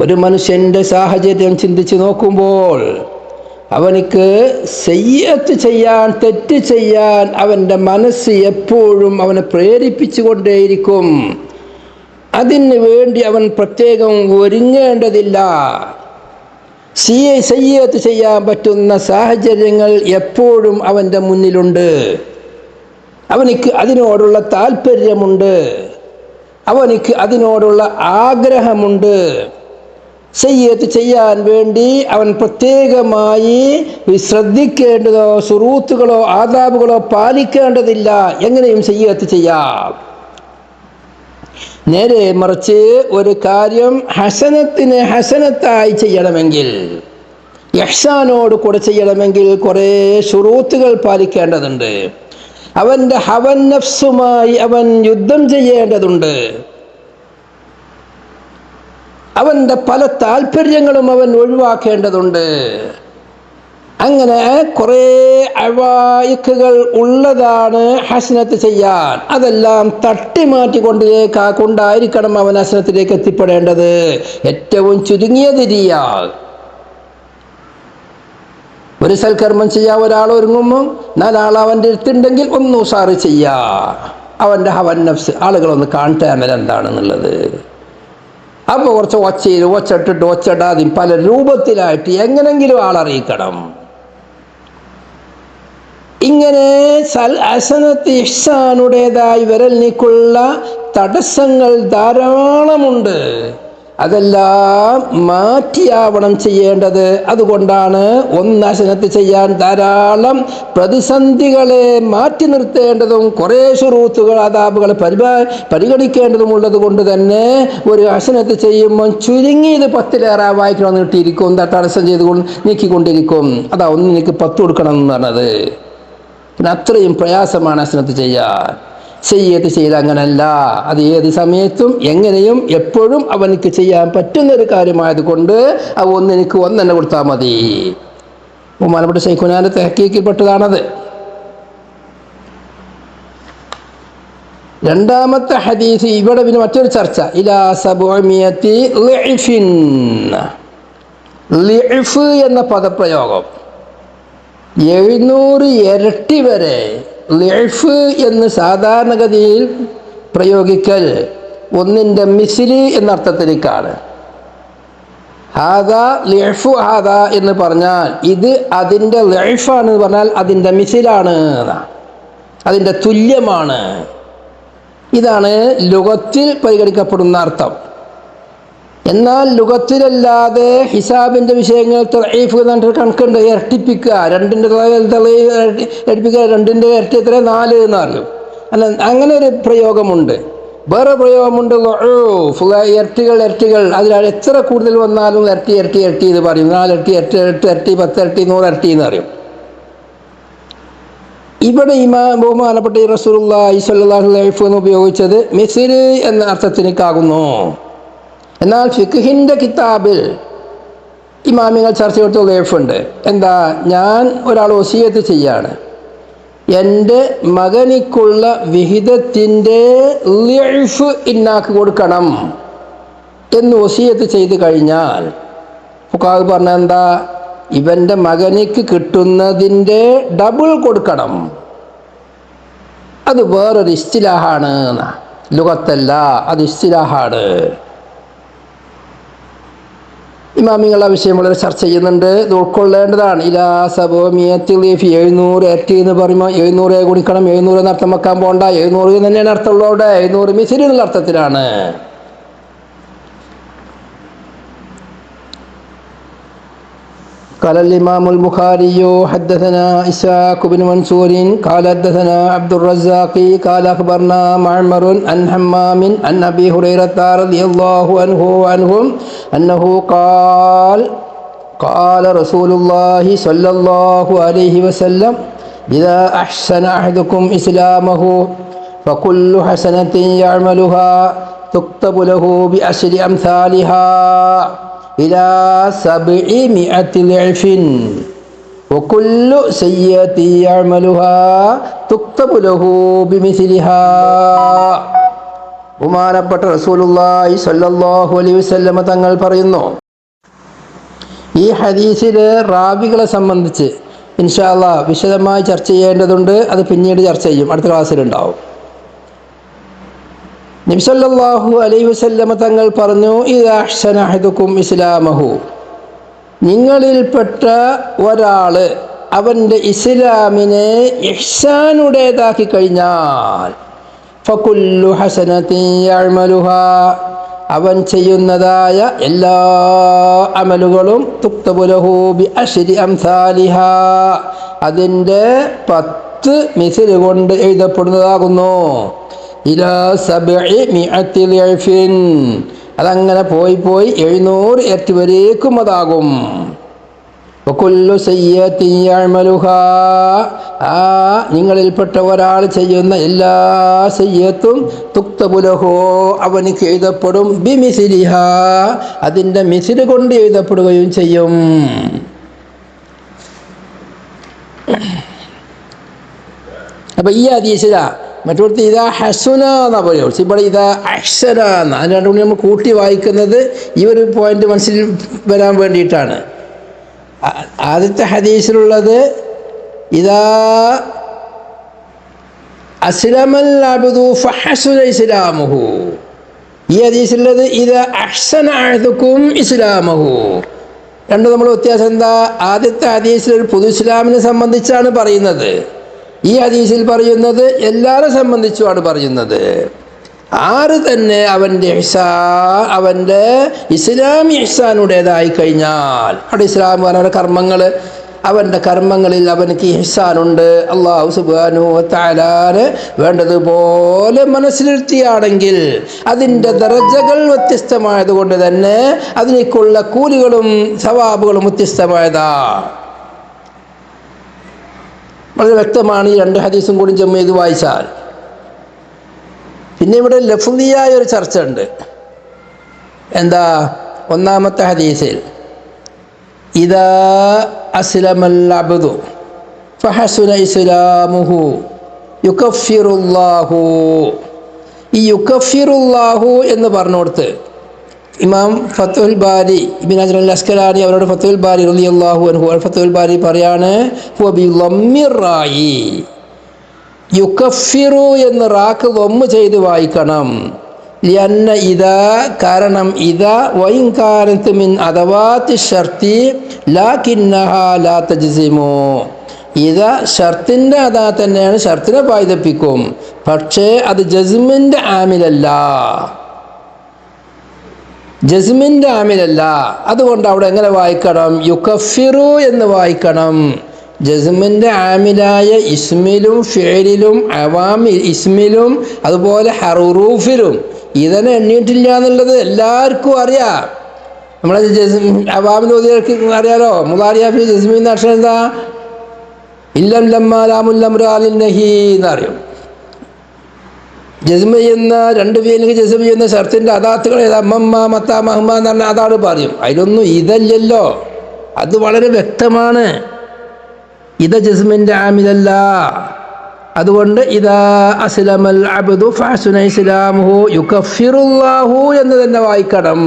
ഒരു മനുഷ്യൻ്റെ സാഹചര്യം ചിന്തിച്ച് നോക്കുമ്പോൾ അവനിക്ക് സയ്യിഅത്ത് ചെയ്യാൻ, തെറ്റ് ചെയ്യാൻ അവൻ്റെ മനസ്സ് എപ്പോഴും അവനെ പ്രേരിപ്പിച്ചു കൊണ്ടേയിരിക്കും. അതിന് വേണ്ടി അവൻ പ്രത്യേകം ഒരുങ്ങേണ്ടതില്ല. സയ്യിഅത്ത് ചെയ്യാൻ പറ്റുന്ന സാഹചര്യങ്ങൾ എപ്പോഴും അവൻ്റെ മുന്നിലുണ്ട്. അവനിക്ക് അതിനോടുള്ള താല്പര്യമുണ്ട്, അവനിക്ക് അതിനോടുള്ള ആഗ്രഹമുണ്ട്. സയ്യിഅത്ത് ചെയ്യാൻ വേണ്ടി അവൻ പ്രത്യേകമായി ശ്രദ്ധിക്കേണ്ടതോ ശുറൂത്തുകളോ ആദാബുകളോ പാലിക്കേണ്ടതില്ല. എങ്ങനെയും സയ്യിഅത്ത് ചെയ്യാം. നേരെ മറിച്ച് ഒരു കാര്യം ഹസനത്തിന് ഹസനത്തായി ചെയ്യണമെങ്കിൽ, ഇഹ്സാനോട് കൂടെ ചെയ്യണമെങ്കിൽ കുറേ ശുറൂത്തുകൾ പാലിക്കേണ്ടതുണ്ട്. അവൻ്റെ ഹവൻ നഫ്സുമായി അവൻ യുദ്ധം ചെയ്യേണ്ടതുണ്ട്. അവൻ്റെ പല താല്പര്യങ്ങളും അവൻ ഒഴിവാക്കേണ്ടതുണ്ട്. അങ്ങനെ കുറേ അവായിക്കുകൾ ഉള്ളതാണ് ഹസനത്ത് ചെയ്യാൻ. അതെല്ലാം കൊണ്ടായിരിക്കണം അവൻ ഹസനത്തിലേക്ക് എത്തിപ്പെടേണ്ടത്. ഏറ്റവും ചുരുങ്ങിയത് റിയാൽ. ഒരു സൽക്കർമ്മം ചെയ്യാൻ ഒരാൾ ഒരുങ്ങുമ്പോൾ 4 ആൾ അവൻ്റെ അടുത്തുണ്ടെങ്കിൽ ഒന്ന് ഉഷാറ് ചെയ്യാ. അവൻ്റെ ഹവൻ നഫ്സ് ആളുകളൊന്ന് കാണട്ടെ എന്താണെന്നുള്ളത്. അപ്പോൾ കുറച്ച് ഒച്ചിട്ടിട്ട് ഒച്ചടാതെ പല രൂപത്തിലായിട്ട് എങ്ങനെങ്കിലും ആളറിയിക്കണം. ഇങ്ങനെ ഹസനത്ത് ഇഹ്സാനുടേതായി വരലിനുള്ള തടസ്സങ്ങൾ ധാരാളമുണ്ട്. അതെല്ലാം മാറ്റിയാവണം ചെയ്യേണ്ടത്. അതുകൊണ്ടാണ് ഹസനത്ത് ചെയ്യാൻ ധാരാളം പ്രതിസന്ധികളെ മാറ്റി നിർത്തേണ്ടതും കുറേ ശുറൂത്തുകൾ ആദാബുകൾ പരിഗണിക്കേണ്ടതുമുള്ളത് കൊണ്ട് തന്നെ ഒരു ഹസനത്ത് ചെയ്യുമ്പോൾ ചുരുങ്ങിയത് 10 വായിക്കണം നീട്ടിയിരിക്കും, തടസ്സം ചെയ്തുകൊണ്ട് നീക്കിക്കൊണ്ടിരിക്കും. അതാ എനിക്ക് 10 കൊടുക്കണം എന്ന് പറഞ്ഞത്. പിന്നെ അത്രയും പ്രയാസമാണ് ഹസനത്ത് ചെയ്യാൻ. സയ്യിഅത്ത് ചെയ്ത് അങ്ങനല്ല. അത് ഏത് സമയത്തും എങ്ങനെയും എപ്പോഴും അവനിക്ക് ചെയ്യാൻ പറ്റുന്നൊരു കാര്യമായത് കൊണ്ട് അത് എനിക്ക് തന്നെ കൊടുത്താൽ മതി. ബഹുമാനപ്പെട്ട ശൈഖുനാന്റെ തഹ്ഖീഖിൽപ്പെട്ടതാണത്. രണ്ടാമത്തെ ഹദീസ്. ഇവിടെ പിന്നെ മറ്റൊരു ചർച്ച. ഇലാ 700 ളിഅ്ഫിൻ. ളിഅ്ഫ് എന്ന പദപ്രയോഗം 700 ഇരട്ടി വരെ. ളിഅ്ഫ് എന്ന് സാധാരണഗതിയിൽ പ്രയോഗിക്കൽ ഒന്നിൻ്റെ മിസ്ലി എന്ന അർത്ഥത്തിലേക്കാണ്. ഹാദാ ളിഅ്ഫു ഹാദാ എന്ന് പറഞ്ഞാൽ ഇത് അതിൻ്റെ ളിഅ്ഫാണ് എന്ന് പറഞ്ഞാൽ അതിൻ്റെ മിസിലാണ്, അതിൻ്റെ തുല്യമാണ്. ഇതാണ് ലുഗത്തിൽ പരിഗണിക്കപ്പെടുന്ന അർത്ഥം. എന്നാൽ ലുഗത്തിലല്ലാതെ ഹിസാബിൻ്റെ വിഷയങ്ങൾ തളീഫ് എന്നിട്ട് കണക്കുണ്ട്. ഇരട്ടിപ്പിക്കുക, 2ൻ്റെ ഇരട്ടിപ്പിക്കുക, 2ൻ്റെ ഇരട്ടി എത്ര 4 എന്ന് അറിയും. അല്ല, അങ്ങനെ ഒരു പ്രയോഗമുണ്ട്. വേറെ പ്രയോഗമുണ്ട് ഇരട്ടികൾ. അതിൽ എത്ര കൂടുതൽ വന്നാലും ഇരട്ടി എന്ന് പറയും. 4 ഇരട്ടി, 8 ഇരട്ടി, 10 ഇരട്ടി, 100 ഇരട്ടി എന്ന് അറിയും. ഇവിടെ ബഹുമാനപ്പെട്ട റസൂലുള്ളാഹി സ്വല്ലല്ലാഹു അലൈഹി വസല്ലം ഉപയോഗിച്ചത് മിസ്ൽ എന്ന അർത്ഥത്തിലേക്കാകുന്നു. എന്നാൽ ഫിഖ്ഹിൻ്റെ കിതാബിൽ ഇമാമിങ്ങൾ ചർച്ച ചെയ്തിട്ട് ളിഅ്ഫുണ്ട്. എന്താ? ഞാൻ ഒരാൾ വസിയത്ത് ചെയ്യാണ്, എൻ്റെ മകനിക്കുള്ള വിഹിതത്തിൻ്റെ ളിഅ്ഫ് ഇന്നാക്ക് കൊടുക്കണം എന്ന് വസിയത്ത് ചെയ്ത് കഴിഞ്ഞാൽ ഫുഖഹാ പറഞ്ഞ എന്താ? ഇവൻ്റെ മകനിക്ക് കിട്ടുന്നതിൻ്റെ ഡബിൾ കൊടുക്കണം. അത് വേറൊരു ഇസ്തിലാഹാണ്, ലുഗത്തല്ല, അത് ഇസ്തിലാഹാണ്. ഇമാമിങ്ങൾ ആ വിഷയം വളരെ ചർച്ച ചെയ്യുന്നുണ്ട്. ഇത് ഉൾക്കൊള്ളേണ്ടതാണ്. ഇലാ 700 700 ഇരട്ടി എന്ന് പറയുമ്പോൾ 700 ഗുണിക്കണം, 700 എന്ന് അർത്ഥം വെക്കാൻ പോകണ്ട. 700 തന്നെയാണ് അർത്ഥമുള്ളവിടെ. 700 മിസ്ലി എന്നുള്ള അർത്ഥത്തിലാണ്. قال الإمام البخاري حدثنا إسحاق بن منصور قال حدثنا عبد الرزاق قال أخبرنا معمر عن حمام عن أبي هريرة رضي الله عنهم أنه قال قال رسول الله صلى الله عليه وسلم إذا أحسن أحدكم إسلامه فكل حسنة يعملها تكتب له ب10 أمثالها إلى 700 ضعف وكل سيئة يعملها تكتب له بمثلها. ബഹുമാനപ്പെട്ട റസൂലുള്ളാഹി സ്വല്ലല്ലാഹു അലൈഹി വസല്ലമ തങ്ങൾ പറയുന്നു, ഈ ഹദീസിലെ റാവികളെ സംബന്ധിച്ച് ഇൻഷാ അല്ലാഹ് വിശദമായി ചർച്ച ചെയ്യേണ്ടതുണ്ട്. അത് പിന്നീട് ചർച്ച ചെയ്യും, അടുത്ത ക്ലാസ്സിലുണ്ടാവും. നബി സല്ലല്ലാഹു അലൈഹി വസല്ലമ തങ്ങൾ പറഞ്ഞു, ഇദാ അഹ്സന അഹദുക്കും ഇസ്ലാമഹു, നിങ്ങളിൽപ്പെട്ട ഒരാൾ അവൻ്റെ ഇസ്ലാമിനെ ഇഹ്സാനുടേതാക്കി കഴിഞ്ഞാൽ ഫകുല്ലു ഹസനത്തിൻ യഅമലുഹാ, അവൻ ചെയ്യുന്നതായ എല്ലാ അമലുകളും തുക്തബു ലഹു ബി10 അംസാലിഹാ, അതിൻ്റെ 10 മിസ്ൽ കൊണ്ട് എഴുതപ്പെടുന്നതാകുന്നു. ഇലാ 700 ളിഅഫിൻ, അതങ്ങനെ പോയി 700 ഇരട്ടി വരേക്കും അതാകും. വകുല്ലു സയ്യിഅത്തിൻ യഅമലുഹാ, ആ നിങ്ങളിൽപ്പെട്ട ഒരാൾ ചെയ്യുന്ന എല്ലാ സയ്യിഅത്തും തുക്തബു ലഹു, അവനിക്ക് എഴുതപ്പെടും ബിമിസ്ലിഹാ, അതിൻ്റെ മിസ്ൽ കൊണ്ട് എഴുതപ്പെടുകയും ചെയ്യും. അപ്പം ഈ ഹദീസിലാ മറ്റൊരുത്ത് ഇതാ ഹസുന എന്നാ പറയുള്ളൂ, ഇവിടെ ഇതാ അഹ്സന എന്ന, അതിന് രണ്ടുകൂടി നമ്മൾ കൂട്ടി വായിക്കുന്നത് ഈ ഒരു പോയിന്റ് മനസ്സിൽ വരാൻ വേണ്ടിയിട്ടാണ്. ആദ്യത്തെ ഹദീസിലുള്ളത് ഇതാ അസ്ലമൽ അബ്ദു ഫഹസുന ഇസ്ലാമുഹു, ഈ ഹദീസിലുള്ളത് ഇതാ അഹ്സന അഹദുക്കും ഇസ്ലാമഹു. രണ്ടും നമ്മൾ വ്യത്യാസം എന്താ? ആദ്യത്തെ ഹദീസിൽ ഒരു പൊതു ഇസ്ലാമിനെ സംബന്ധിച്ചാണ് പറയുന്നത്, ഈ ഹദീസിൽ പറയുന്നത് എല്ലാവരെ സംബന്ധിച്ചുമാണ് പറയുന്നത്. ആര് തന്നെ അവൻ്റെ അവൻ്റെ ഇസ്ലാം ഇഹ്സാനുടേതായി കഴിഞ്ഞാൽ, അവിടെ ഇസ്ലാം അവരുടെ കർമ്മങ്ങൾ, അവൻ്റെ കർമ്മങ്ങളിൽ അവനക്ക് ഇഹ്സാനുണ്ട്, അല്ലാഹു സുബ്ഹാനഹു വ തആലാനെ വേണ്ടതുപോലെ മനസ്സിലിരുത്തിയാണെങ്കിൽ അതിൻ്റെ ദറജകൾ വ്യത്യസ്തമായതുകൊണ്ട് തന്നെ അതിനേക്കുള്ള കൂലികളും സവാബുകളും വ്യത്യസ്തമായതാ. വളരെ വ്യക്തമാണ് ഈ 2 ഹദീസും കൂടി ജമ്മ ചെയ്ത് വായിച്ചാൽ. പിന്നെ ഇവിടെ ലഫ്ദിയായ ഒരു ചർച്ച ഉണ്ട്. എന്താ? ഒന്നാമത്തെ ഹദീസിൽ ഇദാ അസ്ലമൽ അബ്ദു ഫഹസുന ഇസ്ലാമുഹു യുകഫിറുല്ലാഹു, ഈ യുകഫിറുല്ലാഹു എന്ന് പറഞ്ഞുകൊടുത്ത് ഇമാം ഫത്തുൽ ബാരി ഇബ്നു ഹജർ അൽ അസ്കലാനി അവരോട് ഫത്തുൽ ബാരി റളിയല്ലാഹു അൻഹു ഫത്തുൽ ബാരി പറയാണ്, ഹുവ ബി ളമ്മിർ റായി, യുകഫിറു എന്ന് റാക്ക് ദമ്മ് ചെയ്ത് വായിക്കണം. ലിഅന്ന ഇദാ, കാരണം ഇദാ വഇൻ കാനത് മിൻ അദവാത്തി ശർത്തി ലാകിന്നഹാ ലാ തജ്സിമു, ഇദാ ഷർത്തിൻ്റെ അതാ തന്നെയാണ്, ഷർത്തിനെ പായ്തപ്പിക്കും, പക്ഷേ അത് ജസ്മിൻ്റെ ആമിലല്ല, ജസ്മിൻ്റെ ആമിലല്ല. അതുകൊണ്ട് അവിടെ എങ്ങനെ വായിക്കണം? യുകഫിറു എന്ന് വായിക്കണം. ജസ്മിൻ്റെ ആമിലായ ഇസ്മിലും ഫിഅലിലും അവാമിൽ ഇസ്മിലും അതുപോലെ ഹറൂഫിലും ഇതിനെ എണ്ണിയിട്ടില്ല എന്നുള്ളത് എല്ലാവർക്കും അറിയാം. നമ്മളെ അവാമിൽ ഓതിയവർക്ക് അറിയാലോ. മുദാരിഅഫി ജസ്മിൻ്റെ അക്ഷരം എന്താ? ഇല്ലം ലമ്മ ലാമുല്ലംറാലിൻ നഹി എന്നറിയും. ജസ്മ ചെയ്യുന്ന 2 ഫീലിന് ജസ്മ ചെയ്യുന്ന ഷർത്തിൻ്റെ അദാത്തുകൾ ഏതാ? മമ്മ മത്ത മഹ്മ എന്ന് പറഞ്ഞാൽ അതാണ് പറയും. അതിലൊന്നും ഇതല്ലല്ലോ, അത് വളരെ വ്യക്തമാണ്. ഇത ജസ്മിൻ്റെ ആമിലല്ല. അതുകൊണ്ട് ഇദാ അസ്ലമൽ അബ്ദു ഫഹസുന ഇസ്ലാമുഹു യുകഫിറുല്ലാഹു എന്ന് തന്നെ വായിക്കണം.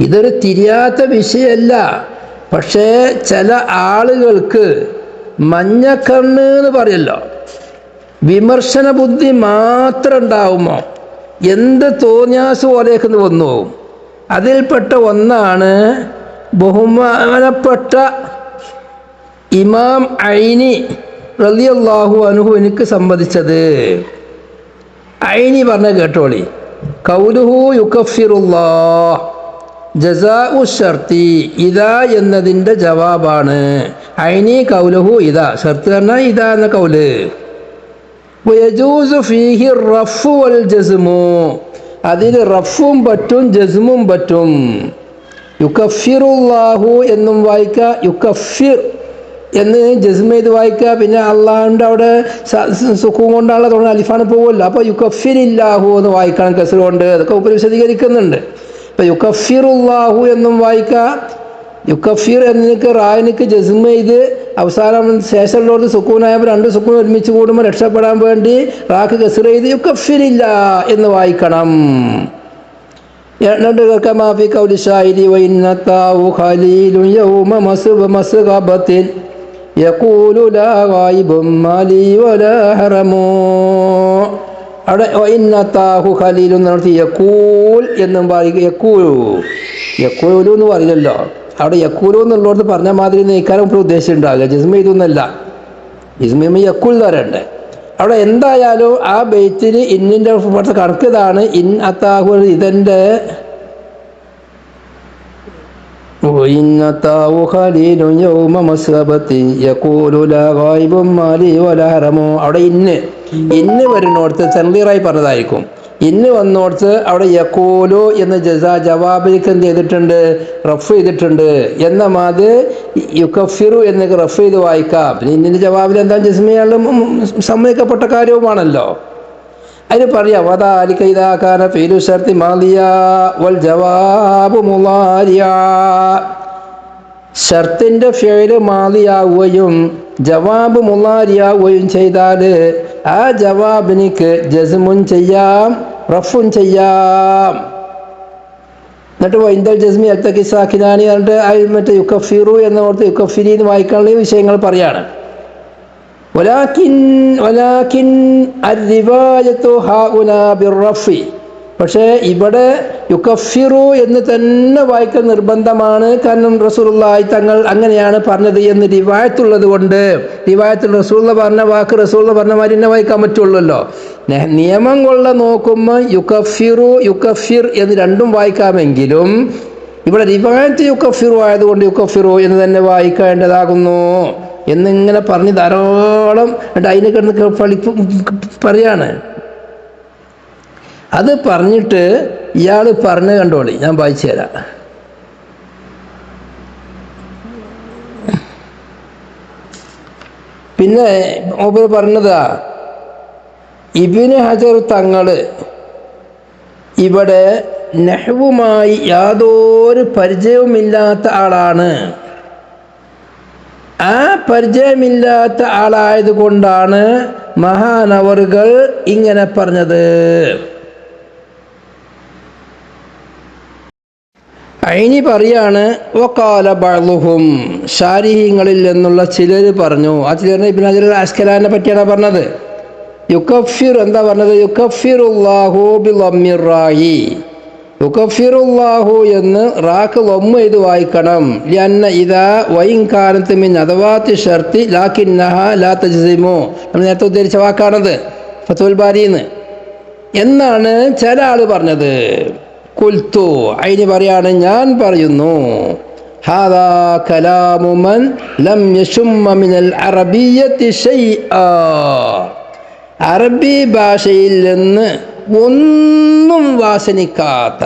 ഇതൊരു തിരിയാത്ത വിഷയമല്ല. പക്ഷേ ചില ആളുകൾക്ക് മഞ്ഞക്കണ്ണ് എന്ന് പറയല്ലോ, വിമർശന ബുദ്ധി മാത്രം ഉണ്ടാവുമോ എന്ത് തോന്നിയാസ് പോലെയൊക്കെ വന്നു പോകും. അതിൽപ്പെട്ട ഒന്നാണ് ബഹുമാനപ്പെട്ട ഇമാം ഐനി റളിയല്ലാഹു അൻഹു എനിക്ക് സംബന്ധിച്ചത്. ഐനി പറഞ്ഞ കേട്ടോളി, ഖൗലുഹു യുകഫിറുല്ലാഹ് ജസാഉ ഷർത്തി, ഇദാ എന്നതിൻ്റെ ജവാബാണ്. ഐനി ഖൗലുഹു ഇദാ, ഷർത്ത് പറഞ്ഞാൽ ഇദാ എന്ന കൗല്. വയജൂസു ഫീഹി റഫു വൽ ജസ്മു, അതിൽ റഫും പറ്റും ജസ്മും പറ്റും. യുകഫിറുല്ലാഹു എന്നും വായിക്കുക, യുകഫിർ എന്ന് ജസ്മ ചെയ്ത് വായിക്കുക. പിന്നെ അള്ളാഹുൻ്റെ അവിടെ സുഖവും കൊണ്ടാണല്ലോ തുടങ്ങുന്ന അലിഫാണ് പോകുമല്ലോ. അപ്പോൾ യുക്കഫിറില്ലാഹു എന്ന് വായിക്കണം കസ്ർ കൊണ്ട്. അതൊക്കെ ഉപരി വിശദീകരിക്കുന്നുണ്ട്. ഇപ്പം യുക്കഫിറുല്ലാഹു എന്നും വായിക്കുക. യുക്കഫിർ എന്നതിന് റായിനിക്ക് ജസ്മ ചെയ്ത് അവസാനം ശേഷമുള്ളവർക്ക് സുക്കൂനായപ്പോൾ രണ്ട് സുക്കൂൻ ഒരുമിച്ച് കൂടുമ്പോൾ രക്ഷപ്പെടാൻ വേണ്ടി റാക്ക് കസ്ർ ചെയ്ത് യുക്കഫിറില്ല എന്ന് വായിക്കണം. മാഫി കൗലി ഷായിരി വഇന്നതാഹു ഖലീലുൻ യൗമ മസ്ഗബത്തിൻ യഖൂലു ലാ ഗായിബും മാലി വലാ ഹറമു. അവിടെ വഇന്നതാഹു ഖലീലുൻ എന്ന് യഖൂൽ എന്നും പറയും. യഖൂലു എന്ന് പറയില്ലല്ലോ. അവിടെ യഖൂലു എന്നുള്ളവർക്ക് പറഞ്ഞ മാതിരി നീക്കാനും ഇപ്പോൾ ഉദ്ദേശിച്ചിട്ടുണ്ടാകുക. ജിസ്മ ഇതൊന്നല്ല, ജിസ്മ യഖൂൽ എന്ന് പറയണ്ടേ. അവിടെ എന്തായാലും ആ ബെയ്ത്തിൽ ഇന്നിൻ്റെ കുറച്ച് കണക്ക് ഇതാണ്. ഇൻ അത്താഹു ഇതെൻ്റെ അവിടെ ഇന്ന് വരുന്നോടത്ത് ചെറിയറായി പറഞ്ഞതായിരിക്കും. ഇന്ന് വന്നോടത്ത് അവിടെ യക്കൂലു എന്ന് ജവാബിലേക്ക് എന്ത് ചെയ്തിട്ടുണ്ട്, റഫ് ചെയ്തിട്ടുണ്ട്. എന്ന മാത് യുക്കഫിറു എന്നൊക്കെ റഫ് ചെയ്ത് വായിക്കാം. പിന്നെ ഇന്നിൻ്റെ ജവാബിൽ എന്താ ജസ്മിയാളും സമ്മതിക്കപ്പെട്ട കാര്യവുമാണല്ലോ. അതിന് പറയാം വദാലിക ഇദാ കാന ഫീലു ശർത്തി മാദിയ വൽ ജവാബു മുളാരിയ. ഷർത്തിൻ്റെ ഫിഅല് മാദിയാവുകയും ജവാബ് മുളാരിയാവുകയും ചെയ്താൽ ആ ജവാബിനിക്ക് ജസ്മുൻ ചെയ്യാം, റഫുൻ ചെയ്യാം. എന്നിട്ട് വൈന്ദൽ ജസ്മി അൽത്തക്കി സാക്കിനാനി പറഞ്ഞിട്ട് മറ്റേ യുക്കഫിറു എന്നോർത്ത് യുക്കഫിരി എന്ന് വായിക്കാനുള്ള വിഷയങ്ങൾ പറയാണ്. വലാകിൻ അർരിവായത്തു ഹഉനാ ബിർറഫി. പക്ഷേ ഇവിടെ യുക്കഫിറു എന്ന് തന്നെ വായിക്കൽ നിർബന്ധമാണ്. കാരണം റസൂലുള്ളാഹി തങ്ങൾ അങ്ങനെയാണ് പറഞ്ഞത് എന്ന് റിവായത്തുള്ളത് കൊണ്ട്, റിവായത്തിൽ റസൂലുള്ള പറഞ്ഞ വാക്ക് റസൂലുള്ള പറഞ്ഞ മാതിരി തന്നെ വായിക്കാൻ പറ്റുള്ളല്ലോ. നിയമം കൊള്ള നോക്കുമ്പോൾ യുക്കഫിറു യുക്കഫിർ എന്ന് രണ്ടും വായിക്കാമെങ്കിലും ഇവിടെ റിവായത്ത് യുക്കഫിറു ആയതുകൊണ്ട് യുക്കഫിറു എന്ന് തന്നെ വായിക്കേണ്ടതാകുന്നു എന്നിങ്ങനെ പറഞ്ഞ് ധാരാളം അതിനെ കിടന്ന് പറയാണ്. അത് പറഞ്ഞിട്ട് ഇയാൾ പറഞ്ഞു കണ്ടോളി, ഞാൻ വായിച്ചു തരാം. പിന്നെ മൂപ്പര് പറഞ്ഞതാ, ഇബ്നു ഹജർ തങ്ങൾ ഇവിടെ നഹ്വുമായി യാതൊരു പരിചയവുമില്ലാത്ത ആളാണ്. ആ പരിചയമില്ലാത്ത ആളായതുകൊണ്ടാണ് മഹാനവറുകൾ ഇങ്ങനെ പറഞ്ഞത്. അയിനി പറയാണ് വഖാല ബഅ്ളുഹും, ശാരിഹീങ്ങളിൽ നിന്നുള്ള ചിലർ പറഞ്ഞു. ആ ചിലർ ഇബ്നു ഹജർ അസ്കലാനെ പറ്റിയാണ് പറഞ്ഞത്. യുക്കഫിർ എന്താ പറഞ്ഞത്, യുക്കഫിറുല്ലാഹു ബിളമ്മിർ റായി, യുക്കഫിറുല്ലാഹു എന്ന് റാക്ക് ലൊമ്മ ചെയ്ത് വായിക്കണം. ലിഅന്ന ഇദാ വഇൻ കാനത് മിൻ അദവാത്തി ശർത്തി ലാകിന്നഹ ലാ തജ്സിമു. നമ്മൾ നേരത്തെ ഉദ്ധരിച്ച വാക്കാണത് ഫത്ഹുൽ ബാരിന്ന് എന്നാണ് ചില ആൾ പറഞ്ഞത്. ഖുൽതു, അതിന് പറയാണ് ഞാൻ പറയുന്നു, ഹാദാ കലാമു മൻ ലം യശുമ്മ മിനൽ അറബിയ്യത്തി ശൈആ. അറബി ഭാഷയിൽ നിന്ന് ഒന്നും വാസനിക്കാത്ത,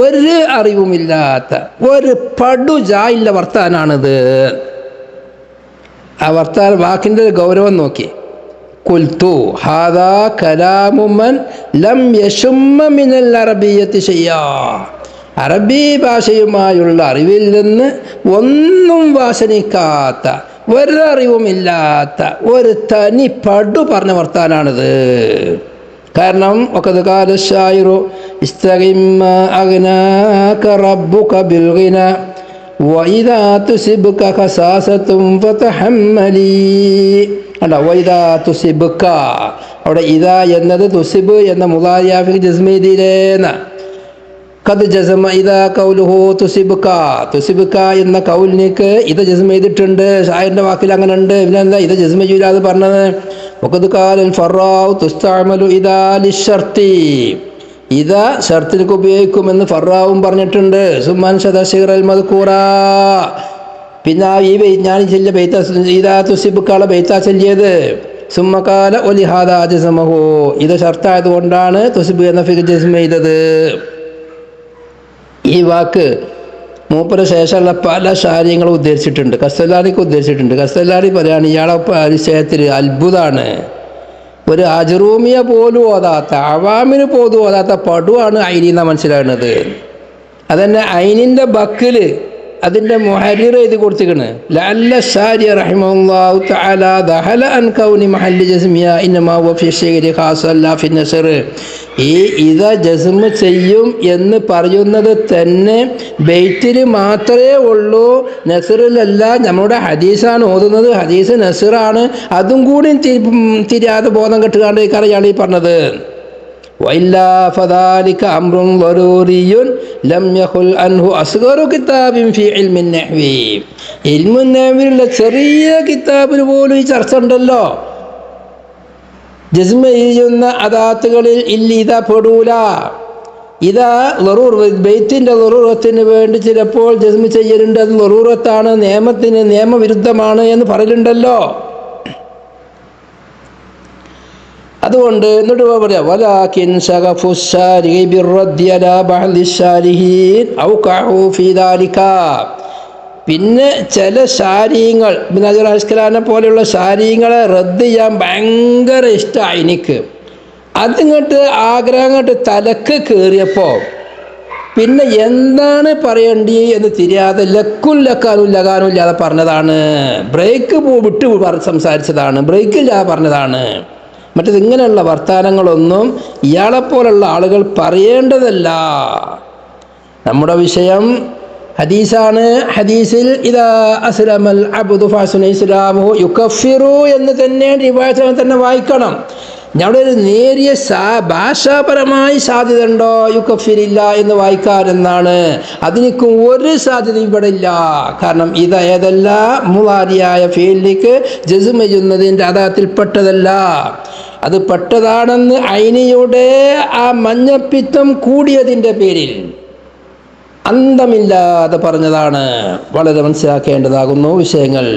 ഒരു അറിവുമില്ലാത്ത, ഒരു പടുജായില്ല വർത്താനാണിത്. ആ വർത്താനം വാക്കിൻ്റെ ഗൗരവം നോക്കി. ഖുൽതു ഹാദാ കലാമു മൻ ലം യശുമ്മ മിനൽ അറബിയ്യത്തി ശൈആ. അറബി ഭാഷയുമായുള്ള അറിവിൽ നിന്ന് ഒന്നും വാസനിക്കാത്ത, ഒരറിവുമില്ലാത്ത, ഒരു തനി പടു പറഞ്ഞ വർത്താനാണിത്. കാരണം വഖദ് ഖാല ശായിറു ഇസ്തഖിം മാ അഗ്നാക റബ്ബുക ബിൽ ഗിന വഇദാ തുസിബ്ക ഖസാസത്തുൻ ഫതഹമ്മലി. അല്ല, വൈദാ തുസിബ്ക, അവിടെ ഇദാ എന്നത് തുസിബ് എന്ന മുളാരിയാഫിക്ക് ജസ്മീദിലേന്ന ഖദ് ജസ്മ ഇദാ ഖൗലുഹു തുസിബ്ക, തുസിബ്ക എന്ന ഖൗലിനിക്ക് ഇത് ജസ്മ ചെയ്തിട്ടുണ്ട്. ഷായറിന്റെ വാക്കിൽ അങ്ങനെ ഉണ്ട്. പിന്നെന്താ ഇത് ജസ്മ ചെയ്യില്ലാതെ പറഞ്ഞത്. വഖദ് ഖാലൽ ഫറാഉ തുസ്തഅമലു ഇദാ ലിശ്ശർത്തി, ഇദാ ഷർത്തിനക്ക് ഉപയോഗിക്കുമെന്ന് ഫറാവും പറഞ്ഞിട്ടുണ്ട്. സുമ്മൻ ശദശിറൽ മദ്കൂറ, പിന്നെ ഈ ഞാൻ ചെല്ലിയ ബെയ്ത്ത ഇദാ തുസിബ്ക്കാളെ ബെയ്ത്താ ചൊല്ലിയത്. സുമ്മക്കാല ഒലിഹാദ ജസ്മഹു, ഇത് ഷർത്തായത് കൊണ്ടാണ് തുസിബ് എന്ന ഫിഗ് ജസ്മ ചെയ്തത്. ഈ വാക്ക് മൂപ്പര ശേഷമുള്ള പല കാര്യങ്ങളും ഉദ്ധരിച്ചിട്ടുണ്ട്. കസ്തലാനിക്ക് ഉദ്ധരിച്ചിട്ടുണ്ട്. കസ്തലാനി പറയാണ് ഇയാളെ വിഷയത്തിൽ അത്ഭുതമാണ്. ഒരു അജറൂമിയ പോലും ഓതാത്ത, അവാമിന് പോലും ഓതാത്ത പടുവാണ് ഐനി എന്നാണ് മനസ്സിലാകുന്നത്. അതന്നെ ഐനിൻ്റെ ബക്കിൽ അതിൻ്റെ മുഹരിർ എഴുതി കൊടുത്തിരിക്കണ്. ലഅല്ല ശാരി റഹിമഹുല്ലാഹു തആല ദഹല അൻ കൗനി മഹല്ലി ജസ്മിയ ഇന്നമാ ഹുവ ഫി ശൈരി ഖാസല്ല ഫി നസ്ർ. ഈ ഇത ജസ്മ് ചെയ്യും എന്ന് പറയുന്നത് തന്നെ ബെയ്റ്റിൽ മാത്രമേ ഉള്ളൂ, നസ്റിലല്ല. നമ്മുടെ ഹദീസാണ് ഓതുന്നത്, ഹദീസ് നസ്റാണ്. അതും കൂടി തിരിയാതെ ബോധം കെട്ടുകാണ്ട് ഇയാൾ ഈ പറഞ്ഞത്. وإلا فذلك أمر ضروري لم يخل عنه أصغر كتاب في علم النحو. علم النحو ചെറിയ കിതാബിൽ പോലും ഈ ചർച്ച ഉണ്ടല്ലോ. ജസ്മ ചെയ്യുന്ന അദാത്തുകളിൽ ഇതാ പെടൂല. ഇതാ ലറൂർ ബെയ്റ്റിൻ്റെ ലറൂറത്തിന് വേണ്ടി ചിലപ്പോൾ ജസ്മ ചെയ്യലുണ്ട്. അത് ലറൂറത്താണ്, നിയമത്തിന് നിയമവിരുദ്ധമാണ് എന്ന് പറയലുണ്ടല്ലോ. അതുകൊണ്ട് എന്നിട്ട് പറയാം വലാകിൻ ശഗഫു ശാരിഹി ബിർറദ്ദി അലാ ബഅദി ശാരിഹീൻ ഔഖഉ ഫീ ദാലിക. പിന്നെ ചില ശാരീങ്ങൾ ഇബ്നു ഹജർ അസ്കലാനെ പോലെയുള്ള ശാരീങ്ങളെ റദ്ദ് ചെയ്യാൻ ഭയങ്കര ഇഷ്ടമായി എനിക്ക്. അതിങ്ങോട്ട് ആഗ്രഹം അങ്ങോട്ട് തലക്ക് കയറിയപ്പോൾ പിന്നെ എന്താണ് പറയേണ്ടി എന്ന് തിരിയാതെ ലക്കും ലക്കാനും ലകാനും ഇല്ലാതെ പറഞ്ഞതാണ്. ബ്രേക്ക് വിട്ട് സംസാരിച്ചതാണ്, ബ്രേക്കില്ലാതെ പറഞ്ഞതാണ്. മറ്റേത് ഇങ്ങനെയുള്ള വർത്താനങ്ങളൊന്നും ഇയാളെപ്പോലുള്ള ആളുകൾ പറയേണ്ടതല്ല. നമ്മുടെ വിഷയം ഹദീസാണ്. ഹദീസിൽ ഇദാ അസ്ലമൽ അബ്ദു ഫഹ്സുന ഇസ്ലാമുഹു യുകഫിറു എന്ന് തന്നെ റിവായത്തിൽ തന്നെ വായിക്കണം. ഞങ്ങളുടെ ഒരു നേരിയ ഭാഷാപരമായി സാധ്യത ഉണ്ടോ യുകഫിറില്ല എന്ന് വായിക്കാനെന്നാണ്. അതിനിക്കും ഒരു സാധ്യത ഇവിടെ ഇല്ല. കാരണം ഇത് ഏതല്ല, മുളാരിയായ ഫീൽഡിലേക്ക് ജസ്മ ചെയ്യുന്നതിൻ്റെ അദാത്തിൽപ്പെട്ടതല്ല. അത് പെട്ടതാണെന്ന് ഐനിയുടെ ആ മഞ്ഞപ്പിത്തം കൂടിയതിൻ്റെ പേരിൽ അന്തമില്ലാതെ പറഞ്ഞതാണ്. വളരെ മനസ്സിലാക്കേണ്ടതാകുന്നു വിഷയങ്ങൾ.